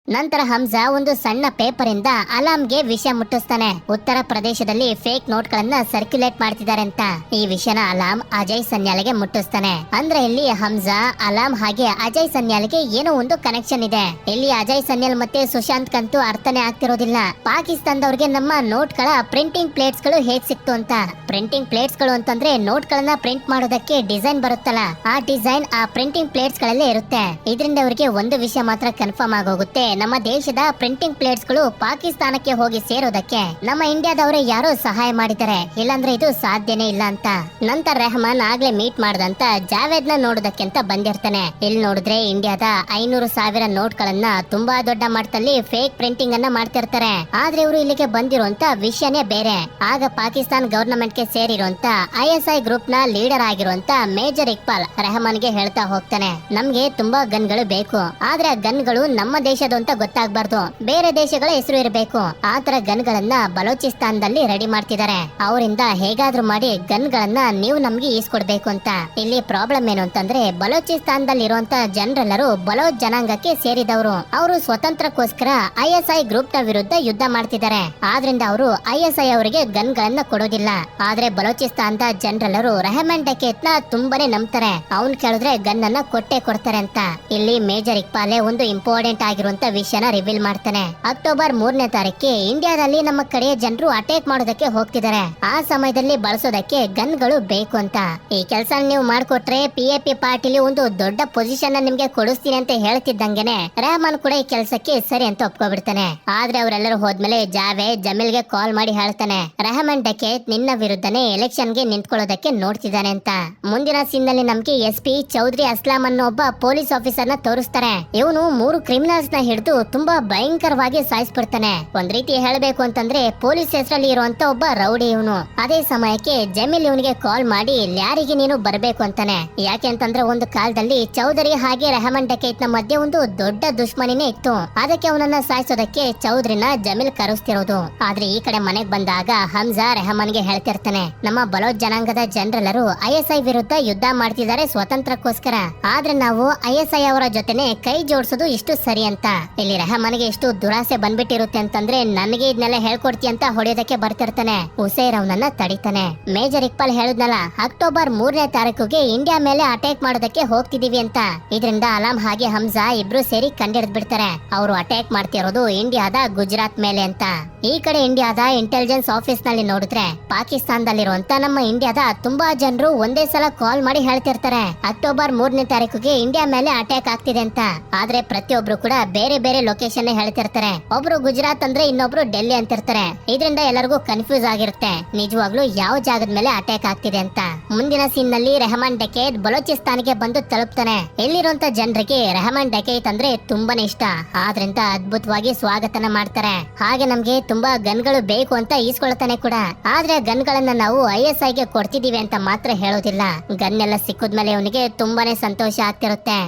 ನಂತರ ಹಮ್ಜಾ ಒಂದು ಸಣ್ಣ ಪೇಪರ್ ಇಂದ ಅಲಾಮ್ಗೆ ವಿಷಯ ಮುಟ್ಟಿಸ್ತಾನೆ. ಉತ್ತರ ಪ್ರದೇಶದಲ್ಲಿ ಫೇಕ್ ನೋಟ್ ಗಳನ್ನ ಸರ್ಕ್ಯುಲೇಟ್ ಮಾಡ್ತಿದ್ದಾರೆ ಅಂತ. ಈ ವಿಷಯನ ಅಲಾಮ್ ಅಜಯ್ ಸನ್ಯಾಲ್ಗೆ ಮುಟ್ಟಿಸ್ತಾನೆ. ಅಂದ್ರೆ ಇಲ್ಲಿ ಹಮ್ಜಾ, ಅಲಾಮ್ ಹಾಗೆ ಅಜಯ್ ಸನ್ಯಾಲ್ಗೆ ಏನೋ ಒಂದು ಕನೆಕ್ಷನ್ ಇದೆ. ಇಲ್ಲಿ ಅಜಯ್ ಸನ್ಯಾಲ್ ಮತ್ತೆ ಸುಶಾಂತ್ ಕಂತೂ ಅರ್ಥನೇ ಆಗ್ತಿರೋದಿಲ್ಲ. ಪಾಕಿಸ್ತಾನದವ್ರಿಗೆ ನಮ್ಮ ನೋಟ್ ಗಳ ಪ್ರಿಂಟಿಂಗ್ ಪ್ಲೇಟ್ಸ್ ಗಳು ಹೇಗ್ ಸಿಕ್ತು ಅಂತ. ಪ್ರಿಂಟಿಂಗ್ ಪ್ಲೇಟ್ಸ್ ಗಳು ಅಂತಂದ್ರೆ ನೋಟ್ ಗಳನ್ನ ಪ್ರಿಂಟ್ ಮಾಡೋದಕ್ಕೆ ಡಿಸೈನ್ ಬರುತ್ತಲ್ಲ, ಆ ಡಿಸೈನ್ ಆ ಪ್ರಿಂಟಿಂಗ್ ಪ್ಲೇಟ್ಸ್ ಗಳಲ್ಲೇ ಇರುತ್ತೆ. ಇದರಿಂದ ಅವರಿಗೆ ಒಂದು ವಿಷಯ ಮಾತ್ರ ಕನ್ಫರ್ಮ್ ಆಗೋಗುತ್ತೆ, ನಮ್ಮ ದೇಶದ ಪ್ರಿಂಟಿಂಗ್ ಪ್ಲೇಟ್ಸ್ ಗಳು ಪಾಕಿಸ್ತಾನಕ್ಕೆ ಹೋಗಿ ಸೇರೋದಕ್ಕೆ ನಮ್ಮ ಇಂಡಿಯಾದವರೇ ಯಾರೋ ಸಹಾಯ ಮಾಡಿದ್ದಾರೆ, ಇಲ್ಲಾಂದ್ರೆ ಇದು ಸಾಧ್ಯನೇ ಇಲ್ಲ ಅಂತ. ನಂತರ ರೆಹಮಾನ್ ಆಗ್ಲೇ ಮೀಟ್ ಮಾಡ್ದಂತ ಜಾವೇದ್ ನ ನೋಡೋದಕ್ಕೆ ಅಂತ ಬಂದಿರ್ತಾನೆ. ಇಲ್ಲಿ ನೋಡಿದ್ರೆ ಇಂಡಿಯಾದ 500,000 ನೋಟ್ ಗಳನ್ನ ತುಂಬಾ ದೊಡ್ಡ ಮಟ್ಟದಲ್ಲಿ ಫೇಕ್ ಪ್ರಿಂಟಿಂಗ್ ಅನ್ನ ಮಾಡ್ತಿರ್ತಾರೆ. ಆದ್ರೆ ಇವರು ಇಲ್ಲಿಗೆ ಬಂದಿರುವಂತ ವಿಷಯನೇ ಬೇರೆ. ಆಗ ಪಾಕಿಸ್ತಾನ ಗವರ್ನಮೆಂಟ್ ಗೆ ಸೇರಿರುವಂತ ISI ಗ್ರೂಪ್ ನ ಲೀಡರ್ ಆಗಿರುವಂತ ಮೇಜರ್ ಇಕ್ಬಾಲ್ ರೆಹಮಾನ್ ಗೆ ಹೇಳ್ತಾ ಹೋಗ್ತಾನೆ, ನಮ್ಗೆ ತುಂಬಾ ಗನ್ಗಳು ಬೇಕು. ಆದ್ರೆ ಗನ್ಗಳು ನಮ್ಮ ದೇಶದ ಅಂತ ಗೊತ್ತಾಗ್ಬಾರ್ದು, ಬೇರೆ ದೇಶಗಳ ಹೆಸರು ಇರಬೇಕು. ಆತರ ಗನ್ ಗಳನ್ನ ಬಲೂಚಿಸ್ತಾನದಲ್ಲಿ ರೆಡಿ ಮಾಡ್ತಿದ್ದಾರೆ. ಅವರಿಂದ ಹೇಗಾದ್ರೂ ಮಾಡಿ ಗನ್ ಗಳನ್ನ ನೀವು ನಮ್ಗೆ ಈಸ್ಕೊಡ್ಬೇಕು ಅಂತ. ಇಲ್ಲಿ ಪ್ರಾಬ್ಲಮ್ ಏನು ಅಂತಂದ್ರೆ ಬಲೂಚಿಸ್ತಾನದಲ್ಲಿ ಇರುವಂತ ಜನರೆಲ್ಲರೂ ಬಲೋಚ್ ಜನಾಂಗಕ್ಕೆ ಸೇರಿದವರು. ಅವರು ಸ್ವತಂತ್ರಕ್ಕೋಸ್ಕರ ISI ಗ್ರೂಪ್ ನ ವಿರುದ್ಧ ಯುದ್ಧ ಮಾಡ್ತಿದ್ದಾರೆ. ಆದ್ರಿಂದ ಅವರು ISI ಅವರಿಗೆ ಗನ್ ಗಳನ್ನ ಕೊಡೋದಿಲ್ಲ. ಆದ್ರೆ ಬಲೂಚಿಸ್ತಾನದ ಜನರೆಲ್ಲರೂ ರೆಹಮಾನ್ ಡಕೇತ್ ನ ತುಂಬಾನೇ ನಂಬ್ತಾರೆ. ಅವ್ನ್ ಕೇಳಿದ್ರೆ ಗನ್ ಅನ್ನ ಕೊಟ್ಟೆ ಕೊಡ್ತಾರೆ ಅಂತ. ಇಲ್ಲಿ ಮೇಜರ್ ಇಕ್ಬಾಲೆ ಒಂದು ಇಂಪಾರ್ಟೆಂಟ್ ಆಗಿರುವಂತ ವಿಷಯನ ರಿವೀಲ್ ಮಾಡ್ತಾನೆ. ಅಕ್ಟೋಬರ್ 3ನೇ ತಾರೀಕಿಗೆ ಇಂಡಿಯಾದಲ್ಲಿ ನಮ್ಮ ಕಡೆಯ ಜನರು ಅಟ್ಯಾಕ್ ಮಾಡೋದಕ್ಕೆ ಹೋಗ್ತಿದ್ದಾರೆ. ಆ ಸಮಯದಲ್ಲಿ ಬಳಸೋದಕ್ಕೆ ಗನ್ಗಳು ಬೇಕು ಅಂತ. ಈ ಕೆಲಸ ನೀವು ಮಾಡ್ಕೊಟ್ರೆ PAP ಪಾರ್ಟಿಲಿ ಒಂದು ದೊಡ್ಡ ಪೊಸಿಷನ್ ನಿಮ್ಗೆ ಕೊಡಿಸ್ತೀನಿ ಅಂತ ಹೇಳ್ತಿದ್ದಂಗೆನೆ ರೆಹಮಾನ್ ಕೂಡ ಈ ಕೆಲಸಕ್ಕೆ ಸರಿ ಅಂತ ಒಪ್ಕೊಬಿಡ್ತಾನೆ. ಆದ್ರೆ ಅವರೆಲ್ಲರೂ ಹೋದ್ಮೇಲೆ ಜಾವೇದ್ ಜಮೀಲ್ಗೆ ಕಾಲ್ ಮಾಡಿ ಹೇಳ್ತಾನೆ, ರೆಹಮಾನ್ ಡಕೇತ್ ನಿನ್ನ ವಿರುದ್ಧನೇ ಎಲೆಕ್ಷನ್ ಗೆ ನಿಂತ್ಕೊಳ್ಳೋದಕ್ಕೆ ನೋಡ್ತಿದ್ದಾನೆ ಅಂತ. ಮುಂದಿನ ಸೀನ್ ನಲ್ಲಿ ನಮ್ಗೆ SP ಚೌಧರಿ ಅಸ್ಲಾಂ ಅನ್ನೋ ಒಬ್ಬ ಪೊಲೀಸ್ ಆಫೀಸರ್ ನ ತೋರಿಸ್ತಾರೆ. ಇವನು 3 ಕ್ರಿಮಿನಲ್ಸ್ ನ ಹೊಡೆದು ತುಂಬಾ ಭಯಂಕರವಾಗಿ ಸಾಯಿಸ್ಬಿಡ್ತಾನೆ. ಒಂದ್ ರೀತಿ ಹೇಳ್ಬೇಕು ಅಂತಂದ್ರೆ ಪೊಲೀಸ್ ಹೆಸರಲ್ಲಿ ಇರುವಂತ ಒಬ್ಬ ರೌಡಿ ಇವನು. ಅದೇ ಸಮಯಕ್ಕೆ ಜಮೀಲ್ ಇವನಿಗೆ ಕಾಲ್ ಮಾಡಿ ಯಾರಿಗೆ ನೀನು ಬರ್ಬೇಕು ಅಂತಾನೆ. ಯಾಕೆ ಅಂತಂದ್ರೆ ಒಂದು ಕಾಲದಲ್ಲಿ ಚೌಧರಿ ಹಾಗೆ ರೆಹಮಾನ್ ಡಕೈತ್ ನ ಮಧ್ಯೆ ಒಂದು ದೊಡ್ಡ ದುಶ್ಮನಿನೇ ಇತ್ತು. ಅದಕ್ಕೆ ಅವನನ್ನ ಸಾಯಿಸೋದಕ್ಕೆ ಚೌಧರಿನ ಜಮೀಲ್ ಕರೆಸ್ತಿರೋದು. ಆದ್ರೆ ಈ ಕಡೆ ಮನೆಗ್ ಬಂದಾಗ ಹಮ್ಜಾ ರೆಹಮಾನ್ಗೆ ಹೇಳ್ತಿರ್ತಾನೆ, ನಮ್ಮ ಬಲೋಚ್ ಜನಾಂಗದ ಜನರೆಲ್ಲರೂ ISI ವಿರುದ್ಧ ಯುದ್ಧ ಮಾಡ್ತಿದ್ದಾರೆ ಸ್ವತಂತ್ರಕ್ಕೋಸ್ಕರ. ಆದ್ರೆ ನಾವು ISI ಅವರ ಜೊತೆನೆ ಕೈ ಜೋಡಿಸೋದು ಇಷ್ಟು ಸರಿ ಅಂತ. ಇಲ್ಲಿ ರೆಹಮಾನ್ಗೆ ಎಷ್ಟು ದುರಾಸೆ ಬಂದ್ಬಿಟ್ಟಿರುತ್ತೆ ಅಂತಂದ್ರೆ ನನಗೆ ಇದನ್ನೆಲ್ಲ ಹೇಳ್ಕೊಡ್ತಿ ಅಂತ ಹೊಡೆಯೋದಕ್ಕೆ ಬರ್ತಿರ್ತಾನೆ. ಉಸೈರ್ ಅವನನ್ನ ತಡಿತಾನೆ. ಮೇಜರ್ ಇಕ್ಬಾಲ್ ಹೇಳಿದ್ನಲ್ಲ, ಅಕ್ಟೋಬರ್ 3ನೇ ತಾರೀಕಿಗೆ ಇಂಡಿಯಾ ಮೇಲೆ ಅಟ್ಯಾಕ್ ಮಾಡೋದಕ್ಕೆ ಹೋಗ್ತಿದೀವಿ ಅಂತ. ಇದರಿಂದ ಅಲಾಂ ಹಾಗೆ ಹಮ್ಜಾ ಇಬ್ರು ಸೇರಿ ಕಂಡಿಡ್ದ್ ಬಿಡ್ತಾರೆ. ಅವರು ಅಟ್ಯಾಕ್ ಮಾಡ್ತಿರೋದು ಇಂಡಿಯಾದ ಗುಜರಾತ್ ಮೇಲೆ ಅಂತ. ಈ ಕಡೆ ಇಂಡಿಯಾದ ಇಂಟೆಲಿಜೆನ್ಸ್ ಆಫೀಸ್ ನಲ್ಲಿ ನೋಡಿದ್ರೆ ಪಾಕಿಸ್ತಾನದಲ್ಲಿರುವಂತ ನಮ್ಮ ಇಂಡಿಯಾದ ತುಂಬಾ ಜನರು ಒಂದೇ ಸಲ ಕಾಲ್ ಮಾಡಿ ಹೇಳ್ತಿರ್ತಾರೆ ಅಕ್ಟೋಬರ್ 3ನೇ ತಾರೀಕಿಗೆ ಇಂಡಿಯಾ ಮೇಲೆ ಅಟ್ಯಾಕ್ ಆಗ್ತಿದೆ ಅಂತ. ಆದ್ರೆ ಪ್ರತಿಯೊಬ್ರು ಕೂಡ ಬೇರೆ ಬೇರೆ ಲೊಕೇಶನ್ ಹೇಳ್ತಿರ್ತಾರೆ. ಒಬ್ರು ಗುಜರಾತ್ ಅಂದ್ರೆ ಇನ್ನೊಬ್ರು ಡೆಲ್ಲಿ ಅಂತಿರ್ತಾರೆ. ಇದರಿಂದ ಎಲ್ಲರಿಗೂ ಕನ್ಫ್ಯೂಸ್ ಆಗಿರುತ್ತೆ ನಿಜವಾಗ್ಲೂ ಯಾವ ಜಾಗದ ಮೇಲೆ ಅಟ್ಯಾಕ್ ಆಗ್ತಿದೆ ಅಂತ. ಮುಂದಿನ ಸೀನ್ ನಲ್ಲಿ ರೆಹಮಾನ್ ಡಕೈತ್ ಬಲೂಚಿಸ್ತಾನ್ಗೆ ಬಂದು ತಲುಪ್ತಾನೆ. ಇಲ್ಲಿರುವಂತ ಜನರಿಗೆ ರೆಹಮಾನ್ ಡಕೈತ್ ಅಂದ್ರೆ ತುಂಬಾನೇ ಇಷ್ಟ. ಆದ್ರಿಂದ ಅದ್ಭುತವಾಗಿ ಸ್ವಾಗತನ ಮಾಡ್ತಾರೆ. ಹಾಗೆ ನಮ್ಗೆ ತುಂಬಾ ಗನ್ಗಳು ಬೇಕು ಅಂತ ಈಸ್ಕೊಳ್ತಾನೆ ಕೂಡ. ಆದ್ರೆ ಗನ್ಗಳನ್ನ ನಾವು ISIಗೆ ಕೊಡ್ತಿದೀವಿ ಅಂತ ಮಾತ್ರ ಹೇಳೋದಿಲ್ಲ. ಗನ್ ಎಲ್ಲ ಸಿಕ್ಕಿದ್ಮೇಲೆ ಅವನಿಗೆ ತುಂಬಾನೇ ಸಂತೋಷ ಆಗ್ತಿರುತ್ತೆ.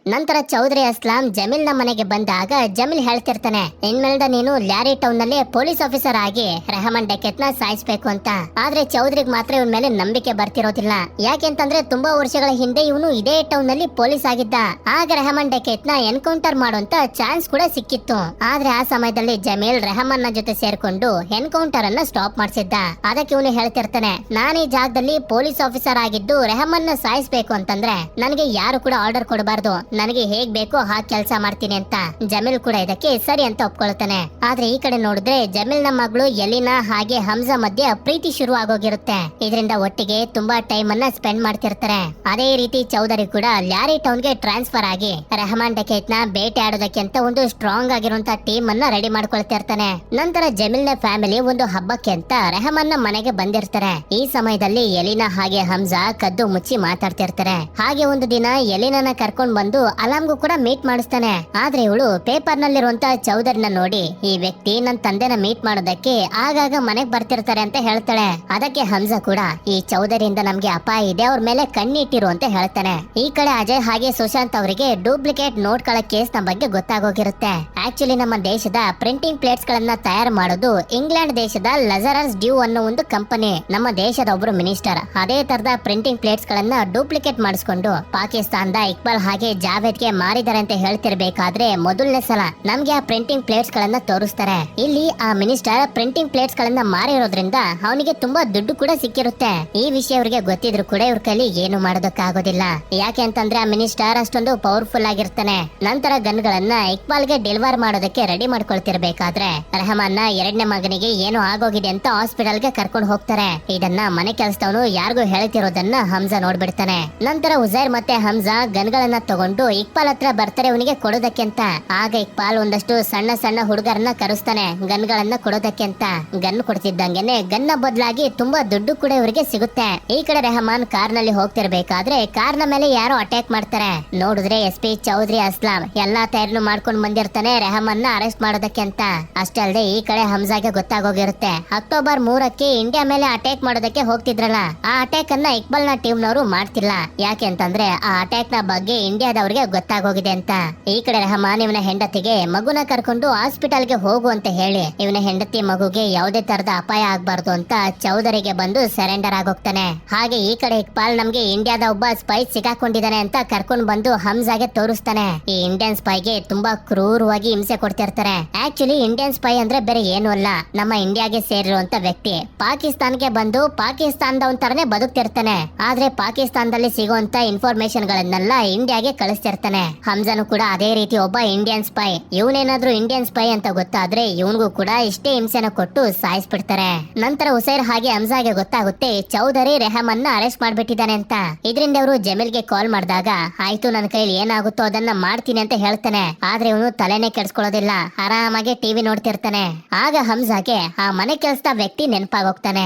ನಂತರ ಚೌಧರಿ ಅಸ್ಲಾಂ ಜಮೀಲ್ ನ ಮನೆಗೆ ಬಂದಾಗ ಜಮೀಲ್ ಹೇಳ್ತಿರ್ತಾನೆ, ಇನ್ಮೇಲಿಂದ ನೀನು ಲ್ಯಾರಿ ಟೌನ್ ನಲ್ಲಿ ಪೊಲೀಸ್ ಆಫೀಸರ್ ಆಗಿ ರೆಹಮಾನ್ ಡಕೈತ್ ನ ಸಾಯಿಸ್ಬೇಕು ಅಂತ. ಆದ್ರೆ ಚೌಧರಿಗೆ ಮಾತ್ರ ಇವನ್ ಮೇಲೆ ನಂಬಿಕೆ ಬರ್ತಿರೋದಿಲ್ಲ. ಯಾಕೆಂತಂದ್ರೆ ತುಂಬಾ ವರ್ಷಗಳ ಹಿಂದೆ ಇವನು ಇದೇ ಟೌನ್ ನಲ್ಲಿ ಪೊಲೀಸ್ ಆಗಿದ್ದ. ಆಗ ರೆಹಮಾನ್ ಡಕೈತ್ ನ ಎನ್ಕೌಂಟರ್ ಮಾಡುವಂತ ಚಾನ್ಸ್ ಕೂಡ ಸಿಕ್ಕಿತ್ತು. ಆದ್ರೆ ಆ ಸಮಯದಲ್ಲಿ ಜಮೀಲ್ ರೆಹಮಾನ್ ನ ಜೊತೆ ಸೇರ್ಕೊಂಡು ಎನ್ಕೌಂಟರ್ ಅನ್ನ ಸ್ಟಾಪ್ ಮಾಡಿಸಿದ್ದ. ಅದಕ್ಕೆ ಇವನು ಹೇಳ್ತಿರ್ತಾನೆ, ನಾನು ಈ ಜಾಗದಲ್ಲಿ ಪೊಲೀಸ್ ಆಫೀಸರ್ ಆಗಿದ್ದು ರೆಹಮಾನ್ ನ ಸಾಯಿಸ್ಬೇಕು ಅಂತಂದ್ರೆ ನನಗೆ ಯಾರು ಕೂಡ ಆರ್ಡರ್ ಕೊಡಬಾರ್ದು, ನನಗೆ ಹೇಗ್ ಬೇಕೋ ಹಾಗೆ ಕೆಲಸ ಮಾಡ್ತೀನಿ ಅಂತ. ಜಮೀಲ್ ಕೂಡ ಇದಕ್ಕೆ ಸರಿ ಅಂತ ಒಪ್ಕೊಳ್ತಾನೆ. ಆದ್ರೆ ಈ ಕಡೆ ನೋಡಿದ್ರೆ ಜಮೀಲ್ ನ ಮಗಳು ಎಲಿನಾ ಹಾಗೆ ಹಮ್ಜಾ ಮಧ್ಯೆ ಪ್ರೀತಿ ಶುರು ಆಗೋಗಿರುತ್ತೆ. ಇದರಿಂದ ಒಟ್ಟಿಗೆ ತುಂಬಾ ಟೈಮ್ ಅನ್ನ ಸ್ಪೆಂಡ್ ಮಾಡ್ತಿರ್ತಾರೆ. ಅದೇ ರೀತಿ ಚೌಧರಿ ಕೂಡ ಲ್ಯಾರಿ ಟೌನ್ ಗೆ ಟ್ರಾನ್ಸ್ಫರ್ ಆಗಿ ರೆಹಮಾನ್ ಡಕೈತ್ ನ ಬೇಟೆ ಆಡೋದಕ್ಕೆ ಅಂತ ಒಂದು ಸ್ಟ್ರಾಂಗ್ ಆಗಿರುವಂತ ಟೀಮ್ ಅನ್ನ ರೆಡಿ ಮಾಡ್ಕೊಳ್ತಿರ್ತಾನೆ. ನಂತರ ಜಮೀಲ್ ನ ಫ್ಯಾಮಿಲಿ ಒಂದು ಹಬ್ಬಕ್ಕೆ ಅಂತ ರೆಹಮಾನ್ ನ ಮನೆಗೆ ಬಂದಿರ್ತಾರೆ. ಈ ಸಮಯದಲ್ಲಿ ಎಲಿನಾ ಹಾಗೆ ಹಮ್ಜಾ ಕದ್ದು ಮುಚ್ಚಿ ಮಾತಾಡ್ತಿರ್ತಾರೆ. ಹಾಗೆ ಒಂದು ದಿನ ಎಲಿನಾನ ಕರ್ಕೊಂಡ್ ಬಂದು ಅಲಾಮ್ಗೂ ಕೂಡ ಮೀಟ್ ಮಾಡಿಸ್ತಾನೆ. ಆದ್ರೆ ಇವಳು ಪೇಪರ್ ನಲ್ಲಿರುವಂತ ಚೌಧರಿನ ನೋಡಿ ಈ ವ್ಯಕ್ತಿ ನನ್ ತಂದೆನ ಮೀಟ್ ಮಾಡೋದಕ್ಕೆ ಆಗಾಗ ಮನೆಗ್ ಬರ್ತಿರ್ತಾರೆ ಅಂತ ಹೇಳ್ತಾಳೆ. ಅದಕ್ಕೆ ಹಮ್ಜಾ ಕೂಡ ಈ ಚೌಧರಿಯಿಂದ ನಮ್ಗೆ ಅಪಾಯ ಇದೆ, ಅವ್ರ ಮೇಲೆ ಕಣ್ಣಿಟ್ಟಿರು ಅಂತ ಹೇಳ್ತಾನೆ. ಈ ಕಡೆ ಅಜಯ್ ಹಾಗೆ ಸುಶಾಂತ್ ಅವರಿಗೆ ಡೂಪ್ಲಿಕೇಟ್ ನೋಟ್ ಗಳ ಕೇಸ್ ನ ಬಗ್ಗೆ ಗೊತ್ತಾಗೋಗಿರುತ್ತೆ. ಆಕ್ಚುಲಿ ನಮ್ಮ ದೇಶದ ಪ್ರಿಂಟಿಂಗ್ ಪ್ಲೇಟ್ಸ್ ಗಳನ್ನ ತಯಾರು ಮಾಡೋದು ಇಂಗ್ಲೆಂಡ್ ದೇಶದ ಲಜರಸ್ ಡ್ಯೂ ಅನ್ನೋ ಒಂದು ಕಂಪನಿ. ನಮ್ಮ ದೇಶದ ಒಬ್ರು ಮಿನಿಸ್ಟರ್ ಅದೇ ತರದ ಪ್ರಿಂಟಿಂಗ್ ಪ್ಲೇಟ್ಸ್ ಗಳನ್ನ ಡೂಪ್ಲಿಕೇಟ್ ಮಾಡಿಸ್ಕೊಂಡು ಪಾಕಿಸ್ತಾನದ ಇಕ್ಬಾಲ್ ಹಾಗೆ ಜಾವೇದ್ಗೆ ಮಾರಿದ್ದಾರೆ ಅಂತ ಹೇಳ್ತಿರ್ಬೇಕಾದ್ರೆ ಮೊದಲನೇ ಸಲ ನಮ್ಗೆ ಆ ಪ್ರಿಂಟಿಂಗ್ ಪ್ಲೇಟ್ಸ್ ಗಳನ್ನ ತೋರಿಸ್ತಾರೆ. ಇಲ್ಲಿ ಆ ಮಿನಿಸ್ಟರ್ ಪ್ರಿಂಟಿಂಗ್ ಪ್ಲೇಟ್ಸ್ ಗಳನ್ನ ಮಾರಿರೋದ್ರಿಂದ ಅವನಿಗೆ ತುಂಬಾ ದುಡ್ಡು ಕೂಡ ಸಿಕ್ಕಿರುತ್ತೆ. ಈ ವಿಷಯ ಅವ್ರಿಗೆ ಗೊತ್ತಿದ್ರು ಕೂಡ ಇವ್ರ ಕೈಲಿ ಏನು ಮಾಡೋದಕ್ಕಾಗೋದಿಲ್ಲ. ಯಾಕೆ ಅಂತಂದ್ರೆ ಆ ಮಿನಿಸ್ಟರ್ ಅಷ್ಟೊಂದು ಪವರ್ಫುಲ್ ಆಗಿರ್ತಾನೆ. ನಂತರ ಗನ್ಗಳನ್ನ ಇಕ್ಬಾಲ್ಗೆ ಡೆಲಿವರ್ ಮಾಡೋದಕ್ಕೆ ರೆಡಿ ಮಾಡ್ಕೊಳ್ತಿರ್ಬೇಕಾದ್ರೆ ರೆಹಮಾನ್ ನ ಎರಡನೇ ಮಗನಿಗೆ ಏನೋ ಆಗೋಗಿದೆ ಅಂತ ಹಾಸ್ಪಿಟಲ್ಗೆ ಕರ್ಕೊಂಡು ಹೋಗ್ತಾರೆ. ಇದನ್ನ ಮನೆ ಕೆಲಸದವನು ಯಾರಿಗೂ ಹೇಳ್ತಿರೋದನ್ನ ಹಮ್ಜಾ ನೋಡ್ಬಿಡ್ತಾನೆ. ನಂತರ ಉಜೈರ್ ಮತ್ತೆ ಹಮ್ಜಾ ಗನ್ಗಳನ್ನ ತಗೊಂಡು ಇಕ್ಬಾಲ್ ಹತ್ರ ಬರ್ತಾರೆ ಅವನಿಗೆ ಕೊಡೋದಕ್ಕೆ ಅಂತ. ಆಗ ಇಕ್ಬಾಲ್ ಒಂದಷ್ಟು ಸಣ್ಣ ಸಣ್ಣ ಹುಡುಗರನ್ನ ಕರೆಸ್ತಾನೆ ಗನ್ಗಳನ್ನ ಕೊಡೋದಕ್ಕೆ ಅಂತ. ಗನ್ ಕೊಡ್ತಿದ್ದಂಗೆನೆ ಗನ್ನ ಬದಲಾಗಿ ತುಂಬಾ ದುಡ್ಡು ಕೂಡ ಇವರಿಗೆ ಸಿಗುತ್ತೆ. ಈ ಕಡೆ ರೆಹಮಾನ್ ಕಾರ್ ನಲ್ಲಿ ಹೋಗ್ತಿರ್ಬೇಕಾದ್ರೆ ಕಾರ್ ನ ಮೇಲೆ ಯಾರೋ ಅಟ್ಯಾಕ್ ಮಾಡ್ತಾರೆ. ನೋಡಿದ್ರೆ SP ಚೌಧರಿ ಅಸ್ಲಾಂ ಎಲ್ಲಾ ತಯಾರಿನೂ ಮಾಡ್ಕೊಂಡ್ ಬಂದಿರ್ತಾನೆ ರೆಹಮಾನ್ ನ ಅರೆಸ್ಟ್ ಮಾಡೋದಕ್ಕೆ ಅಂತ. ಅಷ್ಟೇ ಅಲ್ಲದೆ ಈ ಕಡೆ ಹಮ್ಜಾಗೆ ಗೊತ್ತಾಗೋಗಿರುತ್ತೆ ಅಕ್ಟೋಬರ್ 3ಕ್ಕೆ ಇಂಡಿಯಾ ಮೇಲೆ ಅಟ್ಯಾಕ್ ಮಾಡೋದಕ್ಕೆ ಹೋಗ್ತಿದ್ರಲ್ಲ, ಆ ಅಟ್ಯಾಕ್ ಅನ್ನ ಇಕ್ಬಾಲ್ ನ ಟೀಮ್ ನವರು ಮಾಡ್ತಿಲ್ಲ. ಯಾಕೆ ಅಂತಂದ್ರೆ ಆ ಅಟ್ಯಾಕ್ ನ ಬಗ್ಗೆ ಇಂಡಿಯಾದವ್ರಿಗೆ ಗೊತ್ತಾಗೋಗಿದೆ ಅಂತ. ಈ ಕಡೆ ರೆಹಮಾನ್ ಇವನ ಹೆಂಡತಿಗೆ ಮಗುನ ಕರ್ಕೊಂಡು ಹಾಸ್ಪಿಟಲ್ಗೆ ಹೋಗು ಅಂತ ಹೇಳಿ ಇವನ ಹೆಂಡತಿ ಮಗುಗೆ ಯಾವುದೇ ತರದ ಅಪಾಯ ಆಗ್ಬಾರ್ದು ಅಂತ ಚೌಧರಿಗೆ ಬಂದು ಸರೆಂಡರ್ ಆಗೋಗ್ತಾನೆ. ಹಾಗೆ ಈ ಕಡೆ ಇಕ್ಬಾಲ್ ನಮ್ಗೆ ಇಂಡಿಯಾದ ಒಬ್ಬ ಸ್ಪೈ ಸಿಗಾಕೊಂಡಿದ್ದಾನೆ ಅಂತ ಕರ್ಕೊಂಡ್ ಬಂದು ಹಮ್ಜಾಗೆ ತೋರಿಸ್ತಾನೆ. ಈ ಇಂಡಿಯನ್ ಸ್ಪೈಗೆ ತುಂಬಾ ಕ್ರೂರವಾಗಿ ಹಿಂಸೆ ಕೊಡ್ತಿರ್ತಾರೆ. ಆಕ್ಚುಲಿ ಇಂಡಿಯನ್ ಸ್ಪೈ ಅಂದ್ರೆ ಬೇರೆ ಏನು ಅಲ್ಲ, ನಮ್ಮ ಇಂಡಿಯಾಗೆ ಸೇರಿರುವಂತ ವ್ಯಕ್ತಿ ಪಾಕಿಸ್ತಾನ್ಗೆ ಬಂದು ಪಾಕಿಸ್ತಾನದವನ್ ತರನೇ ಬದುಕ್ತಿರ್ತಾನೆ. ಆದ್ರೆ ಪಾಕಿಸ್ತಾನದಲ್ಲಿ ಸಿಗುವಂತ ಇನ್ಫಾರ್ಮೇಶನ್ ಗಳನ್ನೆಲ್ಲ ಇಂಡಿಯಾಗೆ ಕಳಿಸ್ತಿರ್ತಾನೆ. ಹಮ್ಜಾನು ಕೂಡ ಅದೇ ರೀತಿ ಒಬ್ಬ ಇಂಡಿಯನ್ ಸ್ಪೈ. ಇವನೇನಾದ್ರೂ ಇಂಡಿಯನ್ ಸ್ಪೈ ಅಂತ ಗೊತ್ತಾದ್ರೆ ಇವನ್ಗೂ ಕೂಡ ಇಷ್ಟೇ ಹಿಂಸೆನ ಕೊಟ್ಟು ಸಾಯಿಸ್ಬಿಡ್ತಾರೆ. ನಂತರ ಉಸೈರ್ ಹಾಗೆ ಹಮ್ಜಾಗೆ ಗೊತ್ತಾಗುತ್ತೆ ಚೌಧರಿ ರೆಹಮಾನ್ ನ ಅರೆಸ್ಟ್ ಮಾಡ್ಬಿಟ್ಟಿದ್ದಾನೆ ಅಂತ. ಇದರಿಂದ ಅವರು ಜಮೀಲ್ಗೆ ಕಾಲ್ ಮಾಡಿದಾಗ ಆಯ್ತು ನನ್ನ ಕೈಲಿ ಏನಾಗುತ್ತೋ ಅದನ್ನ ಮಾಡ್ತೀನಿ ಅಂತ ಹೇಳ್ತಾನೆ. ಆದ್ರೆ ಇವನು ತಲೆನೇ ಕೆಡ್ಸ್ಕೊಳ್ಳೋದಿಲ್ಲ, ಆರಾಮಾಗಿ ಟಿವಿ ನೋಡ್ತಿರ್ತಾನೆ. ಆಗ ಹಮ್ಜಾಗೆ ಆ ಮನೆ ಕೆಲಸದ ವ್ಯಕ್ತಿ ನೆನಪಾಗೋಗ್ತಾನೆ.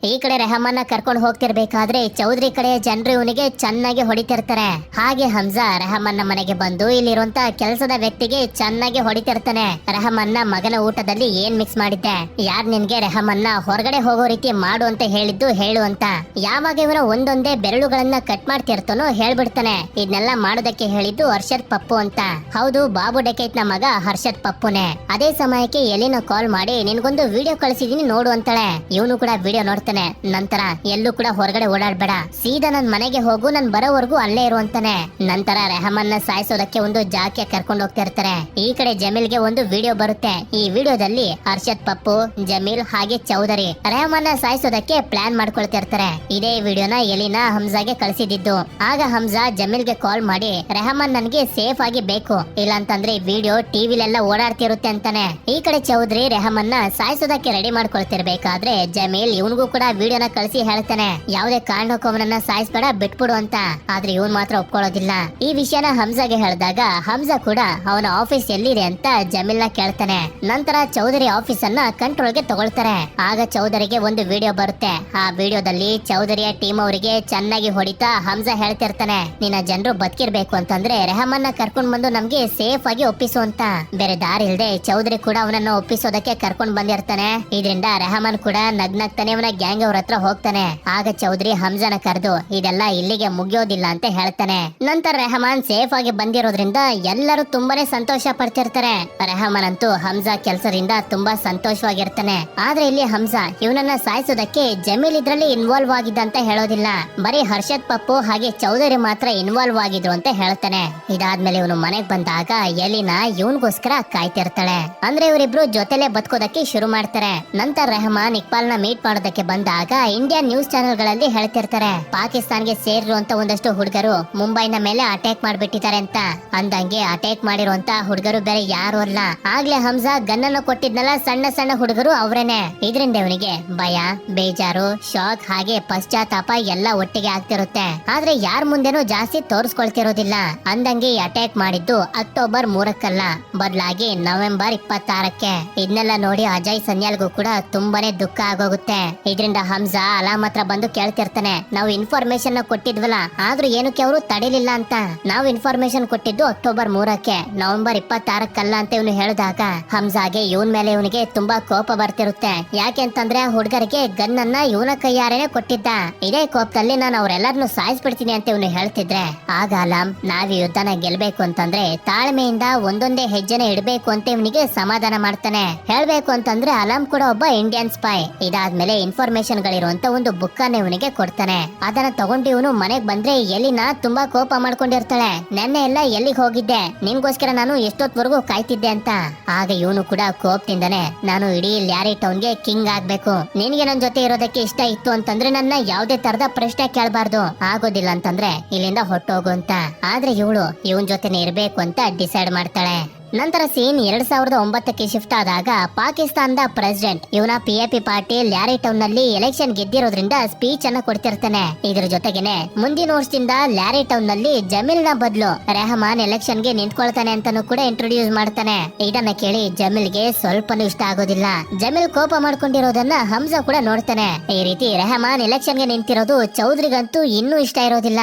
ಈ ಕಡೆ ರೆಹಮಾನ್ನ ಕರ್ಕೊಂಡು ಹೋಗ್ತಿರ್ಬೇಕಾದ್ರೆ ಚೌಧರಿ ಕಡೆಯ ಜನರು ಇವನಿಗೆ ಚೆನ್ನಾಗಿ ಹೊಡಿತಿರ್ತಾರೆ. ಹಾಗೆ ಹಂಜಾ ರೆಹಮಾನ್ನ ಮನೆಗೆ ಬಂದು ಇಲ್ಲಿರುವಂತ ಕೆಲಸದ ವ್ಯಕ್ತಿಗೆ ಚೆನ್ನಾಗಿ ಹೊಡಿತಿರ್ತಾನೆ. ರೆಹಮಾನ್ನ ಮಗನ ಊಟದಲ್ಲಿ ಏನ್ ಮಿಕ್ಸ್ ಮಾಡಿದ್ದೆ, ಯಾರ್ ನಿನ್ಗೆ ರೆಹಮಾನ್ನ ಹೊರಗಡೆ ಹೋಗೋ ರೀತಿ ಮಾಡು ಅಂತ ಹೇಳಿದ್ದು ಹೇಳು ಅಂತ. ಯಾವಾಗ ಇವನ ಒಂದೊಂದೇ ಬೆರಳುಗಳನ್ನ ಕಟ್ ಮಾಡ್ತಿರ್ತಾನೋ ಹೇಳ್ಬಿಡ್ತಾನೆ. ಇದನ್ನೆಲ್ಲ ಮಾಡೋದಕ್ಕೆ ಹೇಳಿದ್ದು ಹರ್ಷದ್ ಪಪ್ಪು ಅಂತ. ಹೌದು, ಬಾಬು ಡೆಕೈತ್ ನ ಮಗ ಹರ್ಷದ್ ಪಪ್ಪುನೇ. ಅದೇ ಸಮಯಕ್ಕೆ ಎಲಿನ ಕಾಲ್ ಮಾಡಿ ನಿನ್ಗೊಂದು ವಿಡಿಯೋ ಕಳಿಸಿದೀನಿ ನೋಡು ಅಂತಾಳೆ. ಇವನು ಕೂಡ ವಿಡಿಯೋ ನೋಡ್ತಾನೆ. ನಂತರ ಎಲ್ಲೂ ಕೂಡ ಹೊರಗಡೆ ಓಡಾಡ್ಬೇಡ, ಸೀದಾ ನನ್ ಮನೆಗೆ ಹೋಗು, ನನ್ ಬರೋವರೆಗೂ ಅಲ್ಲೇ ಇರುವಂತಾನೆ. ನಂತರ ರೆಹಮಾನ್ನ ಸಾಯಿಸೋದಕ್ಕೆ ಒಂದು ಜಾಕೆ ಕರ್ಕೊಂಡು ಹೋಗ್ತಿರ್ತಾರೆ. ಈ ಕಡೆ ಜಮೀಲ್ಗೆ ಒಂದು ವಿಡಿಯೋ ಬರುತ್ತೆ. ಈ ವಿಡಿಯೋದಲ್ಲಿ ಹರ್ಷದ್ ಪಪ್ಪು, ಜಮೀಲ್ ಹಾಗೆ ಚೌಧರಿ ರೆಹಮಾನ್ನ ಸಾಯಿಸೋದಕ್ಕೆ ಪ್ಲಾನ್ ಮಾಡ್ಕೊಳ್ತಿರ್ತಾರೆ. ಇದೇ ವಿಡಿಯೋನ ಎಲಿನಾ ಹಂಜಾಗೆ ಕಳಿಸಿದ್ದು. ಆಗ ಹಂಜಾ ಜಮೀಲ್ಗೆ ಕಾಲ್ ಮಾಡಿ ರೆಹಮಾನ್ ನನ್ಗೆ ಸೇಫ್ ಆಗಿ ಬೇಕು, ಇಲ್ಲ ಅಂತಂದ್ರೆ ವಿಡಿಯೋ ಟಿವಿಲೆಲ್ಲ ಓಡಾಡ್ತಿರುತ್ತೆ ಅಂತಾನೆ. ಈ ಕಡೆ ಚೌಧರಿ ರೆಹಮಾನ್ನ ಸಾಯಿಸೋದಕ್ಕೆ ರೆಡಿ ಮಾಡ್ಕೊಳ್ತಿರ್ಬೇಕಾದ್ರೆ ಜಮೀಲ್ ಇವನ್ಗೂ ಕೂಡ ವಿಡಿಯೋನ ಕಳಿಸಿ ಹೇಳ್ತಾನೆ, ಯಾವುದೇ ಕಾರಣಕ್ಕೂ ಅವನನ್ನ ಸಾಯಿಸ್ಬೇಡ, ಬಿಟ್ಬಿಡು ಅಂತ. ಆದ್ರೆ ಇವನ್ ಮಾತ್ರ ಒಪ್ಕೊಳ್ಳೋದಿಲ್ಲ. ಈ ವಿಷಯನ ಹಂಜಾಗೆ ಹೇಳಿದಾಗ ಹಂಜಾ ಕೂಡ ಅವನ ಆಫೀಸ್ ಎಲ್ಲಿದೆ ಅಂತ ಜಮೀಲ್ನ ಕೇಳ್ತಾನೆ. ನಂತರ ಚೌಧರಿ ಆಫೀಸ್ ಅನ್ನ ಕಂಟ್ರೋಲ್ಗೆ ತಗೊಳ್ತಾರೆ. ಆಗ ಚೌಧರಿಗೆ ಒಂದು ವಿಡಿಯೋ ಬರುತ್ತೆ. ಆ ವಿಡಿಯೋದಲ್ಲಿ ಚೌಧರಿಯ ಟೀಮ್ ಅವರಿಗೆ ಚೆನ್ನಾಗಿ ಹೊಡಿತಾ ಹಂಜಾ ಹೇಳ್ತಿರ್ತಾನೆ, ನಿನ್ನ ಜನರು ಬದುಕಿರ್ಬೇಕು ಅಂತಂದ್ರೆ ರೆಹಮಾನ್ನ ಕರ್ಕೊಂಡ್ ಬಂದು ನಮ್ಗೆ ಸೇಫ್ ಆಗಿ ಒಪ್ಪಿಸು ಅಂತ. ಬೇರೆ ದಾರಿ ಇಲ್ದೆ ಚೌಧರಿ ಕೂಡ ಅವನನ್ನ ಒಪ್ಪಿಸೋದಕ್ಕೆ ಕರ್ಕೊಂಡ್ ಬಂದಿರ್ತಾನೆ. ಇದರಿಂದ ರೆಹಮಾನ್ ಕೂಡ ನಗ್ನಗ್ತಾನೆ ಅವನ ಗ್ಯಾಂಗ್ ಅವ್ರ ಹತ್ರ ಹೋಗ್ತಾನೆ. ಆಗ ಚೌಧರಿ ಹಂಜಾನ ಕರೆದು ಇದೆಲ್ಲ ಇಲ್ಲಿಗೆ ಮುಗಿಯೋದಿಲ್ಲ ಅಂತ ಹೇಳ್ತಾನೆ. ನಂತರ ರೆಹಮಾನ್ ಸೇಫ್ ಆಗಿ ಬಂದಿರೋದ್ರಿಂದ ಎಲ್ಲರೂ ತುಂಬಾನೇ ಸಂತೋಷ ಪಡ್ತಿರ್ತಾರೆ. ರೆಹಮಾನ್ ಅಂತೂ ಹಂಜಾ ಕೆಲಸದಿಂದ ತುಂಬಾ ಸಂತೋಷವಾಗಿರ್ತಾನೆ. ಆದ್ರೆ ಇಲ್ಲಿ ಹಂಜಾ ಇವನನ್ನ ಸಾಯಿಸೋದಕ್ಕೆ ಜಮೀಲ್ ಇದ್ರಲ್ಲಿ ಇನ್ವಾಲ್ವ್ ಆಗಿದ್ದ ಅಂತ ಹೇಳೋದಿಲ್ಲ. ಬರೀ ಹರ್ಷದ್ ಪಪ್ಪು ಹಾಗೆ ಚೌಧರಿ ಮಾತ್ರ ಇನ್ವಾಲ್ವ್ ಆಗಿದ್ರು ಅಂತ ಹೇಳ್ತಾನೆ. ಇದಾದ್ಮೇಲೆ ಇವನು ಮನೆಗ್ ಬಂದಾಗ ಎಲಿನಾ ಇವನ್ಗೋಸ್ಕರ ಕಾಯ್ತಿರ್ತಾಳೆ. ಅಂದ್ರೆ ಇವರಿಬ್ರು ಜೊತೆಲೆ ಬದುಕೋದಕ್ಕೆ ಶುರು ಮಾಡ್ತಾರೆ. ನಂತರ ರೆಹಮಾನ್ ಇಕ್ಬಾಲ್ ನ ಮೀಟ್ ಮಾಡೋದಕ್ಕೆ ಬಂದಾಗ ಇಂಡಿಯನ್ ನ್ಯೂಸ್ ಚಾನೆಲ್ ಗಳಲ್ಲಿ ಹೇಳ್ತಿರ್ತಾರೆ, ಪಾಕಿಸ್ತಾನ್ಗೆ ಸೇರಿರುವಂತ ಒಂದಷ್ಟು ಹುಡುಗರು ಮುಂಬೈನ ಮೇಲೆ ಅಟ್ಯಾಕ್ ಮಾಡ್ಬಿಟ್ಟಿದ್ದಾರೆ ಅಂತ. ಅಂದಂಗೆ ಅಟ್ಯಾಕ್ ಮಾಡಿರುವಂತ ಹುಡುಗರು ಬೇರೆ ಯಾರು ಅಲ್ಲ, ಆಗ್ಲೇ ಹಂಜಾ ಗನ್ನನ್ನು ಕೊಟ್ಟಿದ್ನಲ್ಲ ಸಣ್ಣ ಸಣ್ಣ ಹುಡುಗರು ಅವ್ರೇನೆ. ಇದರಿಂದ ಇವನಿಗೆ ಭಯ, ಬೇಜಾರು, ಶಾಕ್ ಹಾಗೆ ಪಶ್ಚಾತ್ತಾಪ ಎಲ್ಲ ಒಟ್ಟಿಗೆ ಆಗ್ತಿರುತ್ತೆ. ಆದ್ರೆ ಯಾರ ಮುಂದೆನೂ ಜಾಸ್ತಿ ತೋರಿಸ್ಕೊಳ್ತಿರೋದಿಲ್ಲ. ಅಂದಂಗೆ ಅಟ್ಯಾಕ್ ಮಾಡಿದ್ದು ಅಕ್ಟೋಬರ್ 3ಕ್ಕಲ್ಲ, ಬದಲಾಗಿ ನವೆಂಬರ್ 26ಕ್ಕೆ. ಇದನ್ನೆಲ್ಲ ನೋಡಿ ಅಜಯ್ ಸನ್ಯಾಲ್ಗೂ ಕೂಡ ತುಂಬಾನೇ ದುಃಖ ಆಗೋಗುತ್ತೆ. ಇದರಿಂದ ಹಂಜಾ ಅಲಾಮ್ ಹತ್ರ ಬಂದು ಕೇಳ್ತಿರ್ತಾನೆ, ನಾವು ಇನ್ಫಾರ್ಮೇಶನ್ ಕೊಟ್ಟಿದ್ವಲ್ಲ, ಆದ್ರೂ ಏನಕ್ಕೆ ಅವರು ತಡಿಲಿಲ್ಲ ಅಂತ. ನಾವು ಇನ್ಫಾರ್ಮೇಶನ್ ಕೊಟ್ಟಿದ್ದು ಅಕ್ಟೋಬರ್ 3ಕ್ಕೆ, ನವೆಂಬರ್ 26ಕ್ಕಲ್ಲ ಅಂತ ಇವನು ಹೇಳಿದಾಗ ಹಂಜಾಗೆ ಇವನ್ ಮೇಲೆ ಇವನಿಗೆ ತುಂಬಾ ಕೋಪ ಬರ್ತಿರುತ್ತೆ. ಯಾಕೆ ಅಂತಂದ್ರೆ ಆ ಹುಡುಗರಿಗೆ ಗನ್ ಅನ್ನ ಇವನ ಕೈಯಾರೇನೆ ಕೊಟ್ಟಿದ್ದ. ಇದೇ ಕೋಪದಲ್ಲಿ ನಾನು ಅವರೆಲ್ಲರನ್ನು ಸಾಯಿಸ್ಬಿಡ್ತೀನಿ ಅಂತ ಇವನು ಹೇಳ್ತಿದ್ರೆ ಆಗ ಅಲಾಮ್ ನಾವ್ ಯುದ್ಧನ ಗೆಲ್ಬೇಕು ಅಂತಂದ್ರೆ ತಾಳ್ಮೆಯಿಂದ ಒಂದೊಂದೇ ಹೆಜ್ಜೆನ ಇಡಬೇಕು ಅಂತ ಇವನಿಗೆ ಸಮಾಧಾನ ಮಾಡ್ತಾನೆ. ಹೇಳ್ಬೇಕು ಅಂತಂದ್ರೆ ಅಲಾಮ್ ಕೂಡ ಒಬ್ಬ ಇಂಡಿಯನ್ ಸ್ಪೈ. ಇದಾದ್ಮೇಲೆ ಇನ್ಫಾರ್ಮೇಶನ್ ಗಳಿರುವಂತ ಒಂದು ಬುಕ್ ಅನ್ನ ಇವನಿಗೆ ಕೊಡ್ತಾನೆ. ಅದನ್ನ ತಗೊಂಡು ಇವನು ಮನೆಗ್ ಬಂದ್ರೆ ಎಲಿನಾ ತುಂಬಾ ಕೋಪ ಮಾಡ್ಕೊಂಡಿರ್ತಾಳೆ. ನೆನ್ನೆ ಎಲ್ಲ ಎಲ್ಲಿಗೆ ಹೋಗಿದ್ದೆ, ನಿನ್ಗೋಸ್ಕರ ನಾನು ಎಷ್ಟೊತ್ವರೆಗೂ ಕಾಯ್ತಿದ್ದೆ ಅಂತ. ಆಗ ಇವನು ಕೂಡ ಕೋಪದಿಂದಾನೆ, ನಾನು ಇಡೀ ಲ್ಯಾರಿ ಟೌನ್ ಗೆ ಕಿಂಗ್ ಆಗ್ಬೇಕು, ನಿನ್ಗೆ ನನ್ ಜೊತೆ ಇರೋದಕ್ಕೆ ಇಷ್ಟ ಇತ್ತು ಅಂತಂದ್ರೆ ನನ್ನ ಯಾವ್ದೇ ತರದ ಪ್ರಶ್ನೆ ಕೇಳಬಾರ್ದು, ಆಗೋದಿಲ್ಲ ಅಂತಂದ್ರೆ ಇಲ್ಲಿಂದ ಹೊಟ್ಟೋಗು ಅಂತ. ಆದ್ರೆ ಇವಳು ಇವನ್ ಜೊತೆನೆ ಇರ್ಬೇಕು ಅಂತ ಡಿಸೈಡ್ ಮಾಡ್ತಾಳೆ. ನಂತರ ಸೀನ್ 2009ಕ್ಕೆ ಶಿಫ್ಟ್ ಆದಾಗ ಪಾಕಿಸ್ತಾನದ ಪ್ರೆಸಿಡೆಂಟ್ ಇವನ PAP ಪಾರ್ಟಿ ಲ್ಯಾರಿ ಟೌನ್ ನಲ್ಲಿ ಎಲೆಕ್ಷನ್ ಗೆದ್ದಿರೋದ್ರಿಂದ ಸ್ಪೀಚ್ ಅನ್ನ ಕೊಡ್ತಿರ್ತಾನೆ. ಇದ್ರ ಜೊತೆಗೇನೆ ಮುಂದಿನ ವರ್ಷದಿಂದ ಲ್ಯಾರಿ ಟೌನ್ ನಲ್ಲಿ ಜಮೀಲ್ ನ ಬದಲು ರೆಹಮಾನ್ ಎಲೆಕ್ಷನ್ ಗೆ ನಿಂತ್ಕೊಳ್ತಾನೆ ಅಂತಾನು ಕೂಡ ಇಂಟ್ರೊಡ್ಯೂಸ್ ಮಾಡ್ತಾನೆ. ಇದನ್ನ ಕೇಳಿ ಜಮೀಲ್ಗೆ ಸ್ವಲ್ಪನೂ ಇಷ್ಟ ಆಗೋದಿಲ್ಲ. ಜಮೀಲ್ ಕೋಪ ಮಾಡ್ಕೊಂಡಿರೋದನ್ನ ಹಂಜಾ ಕೂಡ ನೋಡ್ತಾನೆ. ಈ ರೀತಿ ರೆಹಮಾನ್ ಎಲೆಕ್ಷನ್ ಗೆ ನಿಂತಿರೋದು ಚೌಧರಿಗಂತೂ ಇನ್ನೂ ಇಷ್ಟ ಇರೋದಿಲ್ಲ.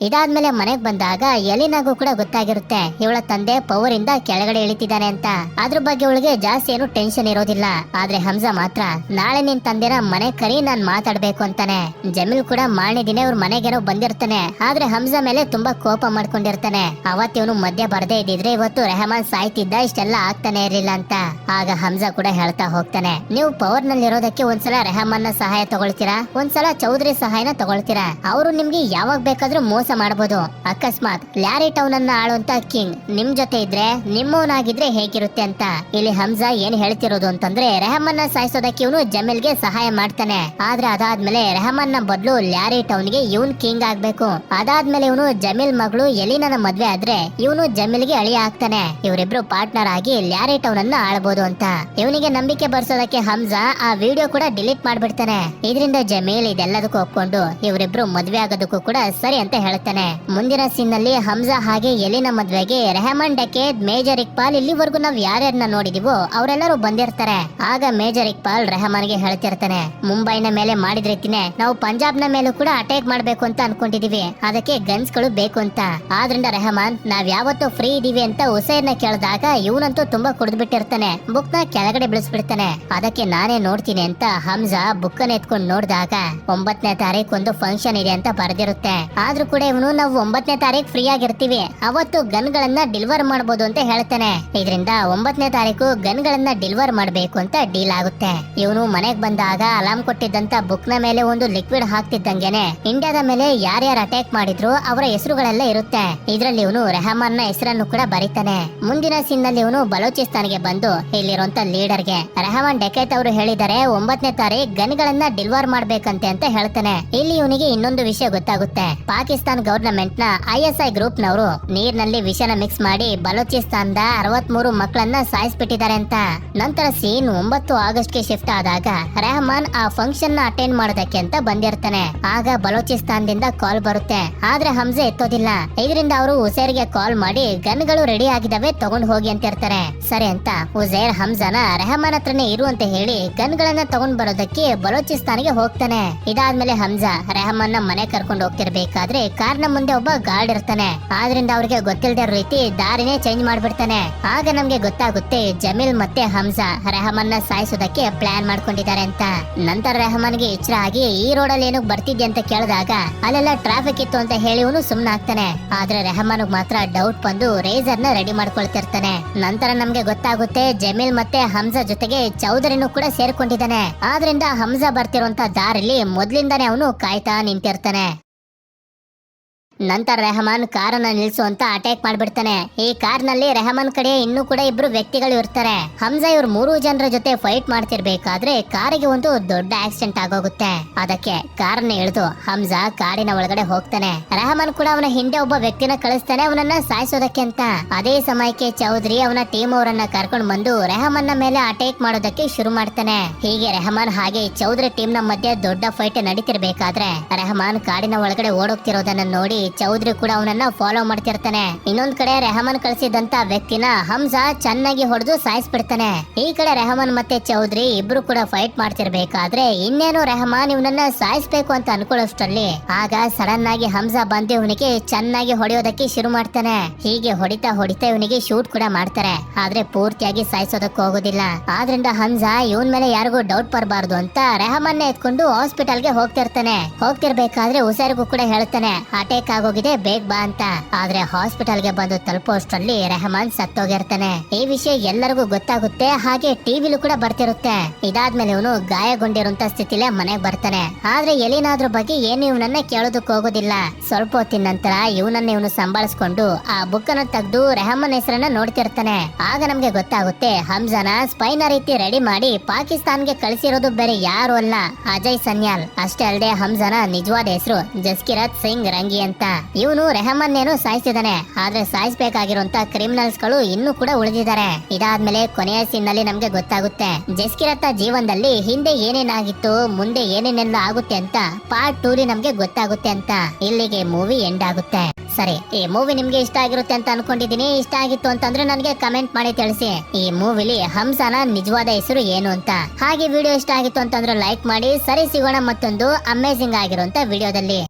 ಇದಾದ್ಮೇಲೆ ಮನೆಗ್ ಬಂದಾಗ ಎಲಿನಾಗೂ ಕೂಡ ಗೊತ್ತಾಗಿರುತ್ತೆ ಇವಳ ತಂದೆ ಪವರ್ ಇಂದ ಕೆಳಗಡೆ ಇಳಿತಿದ್ದಾನೆ ಅಂತ. ಅದ್ರ ಬಗ್ಗೆ ಅವಳಿಗೆ ಜಾಸ್ತಿ ಏನು ಟೆನ್ಷನ್ ಇರೋದಿಲ್ಲ. ಆದ್ರೆ ಹಂಜಾ ಮಾತ್ರ ನಾಳೆ ನಿನ್ ತಂದೆನ ಮನೆ ಕರಿ ನಾನ್ ಮಾತಾಡ್ಬೇಕು ಅಂತಾನೆ. ಜಮೀಲ್ ಕೂಡ ಮಾರನೇ ದಿನ ಅವ್ರ ಮನೆಗೇನೋ ಬಂದಿರ್ತಾನೆ. ಆದ್ರೆ ಹಂಜಾ ಮೇಲೆ ತುಂಬಾ ಕೋಪ ಮಾಡ್ಕೊಂಡಿರ್ತಾನೆ. ಅವತ್ತಿವನು ಮಧ್ಯ ಬರ್ದೇ ಇದ್ದಿದ್ರೆ ಇವತ್ತು ರೆಹಮಾನ್ ಸಾಯ್ತಿದ್ದ, ಇಷ್ಟೆಲ್ಲ ಆಗ್ತಾನೆ ಇರ್ಲಿಲ್ಲ ಅಂತ. ಆಗ ಹಂಜಾ ಕೂಡ ಹೇಳ್ತಾ ಹೋಗ್ತಾನೆ, ನೀವು ಪವರ್ ನಲ್ಲಿ ಇರೋದಕ್ಕೆ ಒಂದ್ಸಲ ರೆಹಮಾನ್ ನ ಸಹಾಯ ತಗೊಳ್ತೀರಾ, ಒಂದ್ಸಲ ಚೌಧರಿ ಸಹಾಯನ ತಗೊಳ್ತೀರಾ. ಅವರು ನಿಮ್ಗೆ ಯಾವಾಗ ಬೇಕಾದ್ರೂ ಮೋಸ ಮಾಡಬಹುದು. ಅಕಸ್ಮಾತ್ ಲ್ಯಾರಿ ಟೌನ್ ಅನ್ನ ಆಳುವಂತ ಕಿಂಗ್ ನಿಮ್ ಜೊತೆ ಇದ್ರೆ ನಿಮ್ಮವನಾಗಿದ್ರೆ ಹೇಗಿರುತ್ತೆ ಅಂತ. ಇಲ್ಲಿ ಹಂಜಾ ಏನ್ ಹೇಳ್ತಿರೋದು ಅಂತಂದ್ರೆ ರೆಹಮಾನ್ ನ ಸಾಯಿಸೋದಕ್ಕೆ ಇವನು ಜಮೀಲ್ಗೆ ಸಹಾಯ ಮಾಡ್ತಾನೆ. ಆದ್ರೆ ಅದಾದ್ಮೇಲೆ ರೆಹಮಾನ್ ನ ಬದಲು ಲ್ಯಾರಿ ಟೌನ್ ಗೆ ಇವನ್ ಕಿಂಗ್ ಆಗ್ಬೇಕು. ಅದಾದ್ಮೇಲೆ ಇವನು ಜಮೀಲ್ ಮಗಳು ಎಲಿನನ ಮದ್ವೆ ಆದ್ರೆ ಇವನು ಜಮೀಲ್ಗೆ ಅಳಿಯ ಆಗ್ತಾನೆ. ಇವರಿಬ್ರು ಪಾರ್ಟ್ನರ್ ಆಗಿ ಲ್ಯಾರಿ ಟೌನ್ ಅನ್ನ ಆಳ್ಬಹುದು ಅಂತ. ಇವನಿಗೆ ನಂಬಿಕೆ ಬರ್ಸೋದಕ್ಕೆ ಹಂಜಾ ಆ ವಿಡಿಯೋ ಕೂಡ ಡಿಲೀಟ್ ಮಾಡ್ಬಿಡ್ತಾನೆ. ಇದರಿಂದ ಜಮೀಲ್ ಇದೆಲ್ಲದಕ್ಕೂ ಒಪ್ಕೊಂಡು ಇವರಿಬ್ರು ಮದ್ವೆ ಆಗೋದಕ್ಕೂ ಕೂಡ ಸರಿ ಅಂತ ಹೇಳ್ತಾನೆ. ಹೇಳ್ತಾನೆ. ಮುಂದಿನ ಸೀನ್ ನಲ್ಲಿ ಹಮ್ಜಾ ಹಾಗೆ ಎಲಿನ ಮದ್ವೆಗೆ ರೆಹಮಾನ್ ಡಕೇತ್, ಮೇಜರ್ ಇಕ್ಬಾಲ್, ಇಲ್ಲಿವರೆಗೂ ನಾವ್ ಯಾರ್ಯಾರನ್ನ ನೋಡಿದೀವೋ ಅವರೆಲ್ಲರೂ ಬಂದಿರ್ತಾರೆ. ಆಗ ಮೇಜರ್ ಇಕ್ಬಾಲ್ ರೆಹಮಾನ್ಗೆ ಹೇಳ್ತಿರ್ತಾನೆ, ಮುಂಬೈನ ಮೇಲೆ ಮಾಡಿದ ರೀತಿನೇ ನಾವು ಪಂಜಾಬ್ ನ ಮೇಲೂ ಕೂಡ ಅಟ್ಯಾಕ್ ಮಾಡ್ಬೇಕು ಅಂತ ಅನ್ಕೊಂಡಿದೀವಿ, ಅದಕ್ಕೆ ಗನ್ಸ್ ಗಳು ಬೇಕು ಅಂತ. ಆದ್ರಿಂದ ರೆಹಮಾನ್ ನಾವ್ ಯಾವತ್ತೂ ಫ್ರೀ ಇದೀವಿ ಅಂತ ಹುಸೇನ್ ಕೇಳಿದಾಗ ಇವನಂತೂ ತುಂಬಾ ಕುಡಿದು ಬಿಟ್ಟಿರ್ತಾನೆ, ಬುಕ್ ನ ಕೆಳಗಡೆ ಬಿಡಿಸ್ಬಿಡ್ತಾನೆ. ಅದಕ್ಕೆ ನಾನೇ ನೋಡ್ತೀನಿ ಅಂತ ಹಮ್ಜಾ ಬುಕ್ ಅನ್ನ ಎತ್ಕೊಂಡು ನೋಡಿದಾಗ 9ನೇ ತಾರೀಕು ಒಂದು ಫಂಕ್ಷನ್ ಇದೆ ಅಂತ ಬರ್ದಿರುತ್ತೆ. ಆದ್ರೂ ಕೂಡ ಇವನು ನಾವು 9ನೇ ತಾರೀಕು ಫ್ರೀ ಆಗಿರ್ತೀವಿ, ಅವತ್ತು ಗನ್ ಗಳನ್ನ ಡಿಲಿವರ್ ಮಾಡಬಹುದು ಅಂತ ಹೇಳ್ತಾನೆ. ಇದರಿಂದ 9ನೇ ತಾರೀಕು ಗನ್ ಗಳನ್ನ ಡಿಲಿವರ್ ಮಾಡಬೇಕು ಅಂತ ಡೀಲ್ ಆಗುತ್ತೆ. ಇವನು ಮನೆಗ್ ಬಂದಾಗ ಅಲಾರ್ಮ್ ಕೊಟ್ಟಿದ್ದಂತ ಬುಕ್ ನ ಮೇಲೆ ಒಂದು ಲಿಕ್ವಿಡ್ ಹಾಕ್ತಿದ್ದಂಗೆನೆ ಇಂಡಿಯಾದ ಮೇಲೆ ಯಾರ್ಯಾರು ಅಟ್ಯಾಕ್ ಮಾಡಿದ್ರು ಅವರ ಹೆಸರುಗಳೆಲ್ಲ ಇರುತ್ತೆ. ಇದ್ರಲ್ಲಿ ಇವನು ರೆಹಮಾನ್ ನ ಹೆಸರನ್ನು ಕೂಡ ಬರೀತಾನೆ. ಮುಂದಿನ ಸೀನ್ ನಲ್ಲಿ ಇವನು ಬಲೂಚಿಸ್ತಾನ್ಗೆ ಬಂದು ಇಲ್ಲಿರುವಂತ ಲೀಡರ್ಗೆ ರೆಹಮಾನ್ ಡಕೇತ್ ಅವರು ಹೇಳಿದರೆ 9ನೇ ತಾರೀಕು ಗನ್ ಗಳನ್ನ ಡಿಲಿವರ್ ಮಾಡ್ಬೇಕಂತೆ ಅಂತ ಹೇಳ್ತಾನೆ. ಇಲ್ಲಿ ಇವನಿಗೆ ಇನ್ನೊಂದು ವಿಷಯ ಗೊತ್ತಾಗುತ್ತೆ. ಪಾಕಿಸ್ತಾನ್ ಗವರ್ನಮೆಂಟ್ ನ ISI ಗ್ರೂಪ್ ನವರು ನೀರಿನಲ್ಲಿ ವಿಷನ ಮಿಕ್ಸ್ ಮಾಡಿ ಬಲೂಚಿಸ್ತಾನದ 63 ಮಕ್ಕಳನ್ನ ಸಾಯಿಸ್ಬಿಟ್ಟಿದ್ದಾರೆ ಅಂತ. ನಂತರ ಸೀನ್ 9 ಆಗಸ್ಟ್ ಗೆ ಶಿಫ್ಟ್ ಆದಾಗ ರೆಹಮಾನ್ ಆ ಫಂಕ್ಷನ್ ನ ಅಟೆಂಡ್ ಮಾಡೋದಕ್ಕೆ ಅಂತ ಬಂದಿರ್ತಾನೆ. ಆಗ ಬಲೂಚಿಸ್ತಾನದಿಂದ ಕಾಲ್ ಬರುತ್ತೆ, ಆದ್ರೆ ಹಮ್ಜಾ ಎತ್ತೋದಿಲ್ಲ. ಇದರಿಂದ ಅವರು ಉಸೇರ್ಗೆ ಕಾಲ್ ಮಾಡಿ ಗನ್ ಗಳು ರೆಡಿ ಆಗಿದಾವೆ ತಗೊಂಡ್ ಹೋಗಿ ಅಂತ ಇರ್ತಾರೆ. ಸರಿ ಅಂತ ಉಸೇರ್ ಹಮ್ಜಾನ ರೆಹಮಾನ್ ಹತ್ರನೇ ಇರು ಅಂತ ಹೇಳಿ ಗನ್ ಗಳನ್ನ ತಗೊಂಡ್ ಬರೋದಕ್ಕೆ ಬಲೂಚಿಸ್ತಾನಿಗೆ ಹೋಗ್ತಾನೆ. ಇದಾದ್ಮೇಲೆ ಹಮ್ಜಾ ರೆಹಮಾನ್ ನ ಮನೆ ಕರ್ಕೊಂಡು ಹೋಗ್ತಿರ್ಬೇಕಾದ್ರೆ ಕಾರ್ ನ ಮುಂದೆ ಒಬ್ಬ ಗಾರ್ಡ್ ಇರ್ತಾನೆ. ಆದ್ರಿಂದ ಅವ್ರಿಗೆ ಗೊತ್ತಿಲ್ಲದ ರೀತಿ ದಾರಿನೇ ಚೇಂಜ್ ಮಾಡ್ಬಿಡ್ತಾನೆ. ಆಗ ನಮ್ಗೆ ಗೊತ್ತಾಗುತ್ತೆ ಜಮೀಲ್ ಮತ್ತೆ ಹಮ್ಜಾ ರೆಹಮಾನ್ ನ ಸಾಯಿಸೋದಕ್ಕೆ ಪ್ಲಾನ್ ಮಾಡ್ಕೊಂಡಿದ್ದಾರೆ ಅಂತ. ನಂತರ ರೆಹಮಾನ್ಗೆ ಎಚ್ಚರ ಆಗಿ ಈ ರೋಡಲ್ಲಿ ಏನಕ್ಕೆ ಬರ್ತಿದ್ದೆ ಅಂತ ಕೇಳಿದಾಗ ಅಲ್ಲೆಲ್ಲ ಟ್ರಾಫಿಕ್ ಇತ್ತು ಅಂತ ಹೇಳಿ ಇವನು ಸುಮ್ನೆ ಆಗ್ತಾನೆ. ಆದ್ರೆ ರೆಹಮಾನ್ ಮಾತ್ರ ಡೌಟ್ ಬಂದು ರೇಸರ್ ನ ರೆಡಿ ಮಾಡ್ಕೊಳ್ತಿರ್ತಾನೆ. ನಂತರ ನಮ್ಗೆ ಗೊತ್ತಾಗುತ್ತೆ ಜಮೀಲ್ ಮತ್ತೆ ಹಮ್ಜಾ ಜೊತೆಗೆ ಚೌಧರಿನೂ ಕೂಡ ಸೇರ್ಕೊಂಡಿದ್ದಾನೆ. ಆದ್ರಿಂದ ಹಮ್ಜಾ ಬರ್ತಿರುವಂತ ದಾರಿಲಿ ಮೊದ್ಲಿಂದಾನೇ ಅವನು ಕಾಯ್ತಾ ನಿಂತಿರ್ತಾನೆ. ನಂತರ ರೆಹಮಾನ್ ಕಾರನ್ನ ನಿಲ್ಸು ಅಂತ ಅಟ್ಯಾಕ್ ಮಾಡ್ಬಿಡ್ತಾನೆ. ಈ ಕಾರ್ ನಲ್ಲಿ ರೆಹಮಾನ್ ಕಡೆ ಇನ್ನೂ ಕೂಡ ಇಬ್ರು ವ್ಯಕ್ತಿಗಳು ಇರ್ತಾರೆ. ಹಮ್ಜಾ ಇವ್ರು 3 ಜನರ ಜೊತೆ ಫೈಟ್ ಮಾಡ್ತಿರ್ಬೇಕಾದ್ರೆ ಕಾರಿಗೆ ಒಂದು ದೊಡ್ಡ ಆಕ್ಸಿಡೆಂಟ್ ಆಗೋಗುತ್ತೆ. ಅದಕ್ಕೆ ಕಾರನ್ನ ಇಳಿದು ಹಮ್ಜಾ ಕಾಡಿನ ಒಳಗಡೆ ಹೋಗ್ತಾನೆ. ರೆಹಮಾನ್ ಕೂಡ ಅವನ ಹಿಂದೆ ಒಬ್ಬ ವ್ಯಕ್ತಿನ ಕಳಿಸ್ತಾನೆ ಅವನನ್ನ ಸಾಯಿಸೋದಕ್ಕೆ ಅಂತ. ಅದೇ ಸಮಯಕ್ಕೆ ಚೌಧರಿ ಅವನ ಟೀಮ್ ಅವರನ್ನ ಕರ್ಕೊಂಡು ಬಂದು ರೆಹಮಾನ್ ಮೇಲೆ ಅಟ್ಯಾಕ್ ಮಾಡೋದಕ್ಕೆ ಶುರು ಮಾಡ್ತಾನೆ. ಹೀಗೆ ರೆಹಮಾನ್ ಹಾಗೆ ಚೌಧರಿ ಟೀಮ್ ನ ಮಧ್ಯೆ ದೊಡ್ಡ ಫೈಟ್ ನಡೀತಿರ್ಬೇಕಾದ್ರೆ ರೆಹಮಾನ್ ಕಾಡಿನ ಒಳಗಡೆ ಓಡೋಗ್ತಿರೋದನ್ನ ನೋಡಿ ಚೌಧರಿ ಕೂಡ ಅವನನ್ನ ಫಾಲೋ ಮಾಡ್ತಿರ್ತಾನೆ. ಇನ್ನೊಂದ್ ಕಡೆ ರೆಹಮಾನ್ ಕಳಿಸಿದಂತ ವ್ಯಕ್ತಿನ ಹಮ್ಜಾ ಚೆನ್ನಾಗಿ ಹೊಡೆದು ಸಾಯಿಸ್ಬಿಡ್ತಾನೆ. ಈ ಕಡೆ ರೆಹಮಾನ್ ಮತ್ತೆ ಚೌಧರಿ ಇಬ್ರು ಕೂಡ ಫೈಟ್ ಮಾಡ್ತಿರ್ಬೇಕಾದ್ರೆ ಇನ್ನೇನು ರೆಹಮಾನ್ ಇವನನ್ನ ಸಾಯಿಸ್ಬೇಕು ಅಂತ ಅನ್ಕೊಳ್ಳೋಷ್ಟರಲ್ಲಿ ಆಗ ಸಡನ್ ಆಗಿ ಹಮ್ಜಾ ಬಂದು ಇವನಿಗೆ ಚೆನ್ನಾಗಿ ಹೊಡೆಯೋದಕ್ಕೆ ಶುರು ಮಾಡ್ತಾನೆ. ಹೀಗೆ ಹೊಡಿತಾ ಇವನಿಗೆ ಶೂಟ್ ಕೂಡ ಮಾಡ್ತಾರೆ. ಆದ್ರೆ ಪೂರ್ತಿಯಾಗಿ ಸಾಯಿಸೋದಕ್ಕೆ ಹೋಗೋದಿಲ್ಲ. ಆದ್ರಿಂದ ಹಮ್ಜಾ ಇವನ್ ಮೇಲೆ ಯಾರಿಗೂ ಡೌಟ್ ಬರಬಾರ್ದು ಅಂತ ರೆಹಮಾನ್ ಎತ್ಕೊಂಡು ಹಾಸ್ಪಿಟಲ್ ಗೆ ಹೋಗ್ತಿರ್ಬೇಕಾದ್ರೆ ಉಸೇರ್ಗೂ ಕೂಡ ಹೇಳ್ತಾನೆ ಅಟ್ಯಾಕ್ ಆಗೋಗಿದೆ ಬೇಗ ಬಾ ಅಂತ. ಆದ್ರೆ ಹಾಸ್ಪಿಟಲ್ ಗೆ ಬಂದು ತಲುಪೋಷ್ಟರಲ್ಲಿ ರೆಹಮಾನ್ ಸತ್ತೋಗಿರ್ತಾನೆ. ಈ ವಿಷಯ ಎಲ್ಲರಿಗೂ ಗೊತ್ತಾಗುತ್ತೆ. ಹಾಗೆ ಟಿವಿಲೂ ಕೂಡ ಬರ್ತಿರುತ್ತೆ. ಇದಾದ್ಮೇಲೆ ಇವನು ಗಾಯಗೊಂಡಿರುವಂತ ಸ್ಥಿತಿಲೇ ಮನೆಗೆ ಬರ್ತಾನೆ. ಆದ್ರೆ ಎಲಿನಾದ್ರ ಬಗ್ಗೆ ಏನು ಇವನನ್ನ ಕೇಳೋದಕ್ಕೆ ಹೋಗೋದಿಲ್ಲ. ಸ್ವಲ್ಪ ಹೊತ್ತಿನ ನಂತರ ಇವನು ಸಂಭಾಳಿಸ್ಕೊಂಡು ಆ ಬುಕ್ ಅನ್ನು ತೆಗೆದು ರೆಹಮಾನ್ ಹೆಸರನ್ನ ನೋಡ್ತಿರ್ತಾನೆ. ಆಗ ನಮ್ಗೆ ಗೊತ್ತಾಗುತ್ತೆ ಹಮ್ಜಾನ ಸ್ಪೈನ ರೀತಿ ರೆಡಿ ಮಾಡಿ ಪಾಕಿಸ್ತಾನ್ಗೆ ಕಳಿಸಿರೋದು ಬೇರೆ ಯಾರು ಅಲ್ಲ, ಅಜಯ್ ಸನ್ಯಾಲ್. ಅಷ್ಟೇ ಅಲ್ಲದೆ ಹಮ್ಜಾನ ನಿಜವಾದ ಹೆಸರು ಜಸ್ಕಿರತ್ ಸಿಂಗ್ ರಂಗಿ ಅಂತ. ಇವನು ರೆಹಮಾನ್ ಏನು ಸಾಯಿಸಿದಾನೆ. ಆದ್ರೆ ಸಾಯಿಸಬೇಕಾಗಿರುವಂತ ಕ್ರಿಮಿನಲ್ಸ್ ಗಳು ಇನ್ನೂ ಕೂಡ ಉಳಿದಿದ್ದಾರೆ. ಇದಾದ್ಮೇಲೆ ಕೊನೆಯ ಸೀನ್ ನಲ್ಲಿ ನಮ್ಗೆ ಗೊತ್ತಾಗುತ್ತೆ ಜಸ್ಕಿರತ್ ಜೀವನದಲ್ಲಿ ಹಿಂದೆ ಏನೇನಾಗಿತ್ತು, ಮುಂದೆ ಏನೇನೆಲ್ಲ ಆಗುತ್ತೆ ಅಂತ ಪಾರ್ಟ್ 2 ನಮ್ಗೆ ಗೊತ್ತಾಗುತ್ತೆ ಅಂತ. ಇಲ್ಲಿಗೆ ಮೂವಿ ಎಂಡ್ ಆಗುತ್ತೆ. ಸರಿ, ಈ ಮೂವಿ ನಿಮ್ಗೆ ಇಷ್ಟ ಆಗಿರುತ್ತೆ ಅಂತ ಅನ್ಕೊಂಡಿದೀನಿ. ಇಷ್ಟ ಆಗಿತ್ತು ಅಂತಂದ್ರೆ ನನಗೆ ಕಮೆಂಟ್ ಮಾಡಿ ತಿಳಿಸಿ ಈ ಮೂವಿಲಿ ಹಮ್ಜಾನ ನಿಜವಾದ ಹೆಸರು ಏನು ಅಂತ. ಹಾಗೆ ವಿಡಿಯೋ ಇಷ್ಟ ಆಗಿತ್ತು ಅಂತಂದ್ರೆ ಲೈಕ್ ಮಾಡಿ. ಸರಿ, ಸಿಗೋಣ ಮತ್ತೊಂದು ಅಮೇಜಿಂಗ್ ಆಗಿರುವಂತ ವಿಡಿಯೋದಲ್ಲಿ.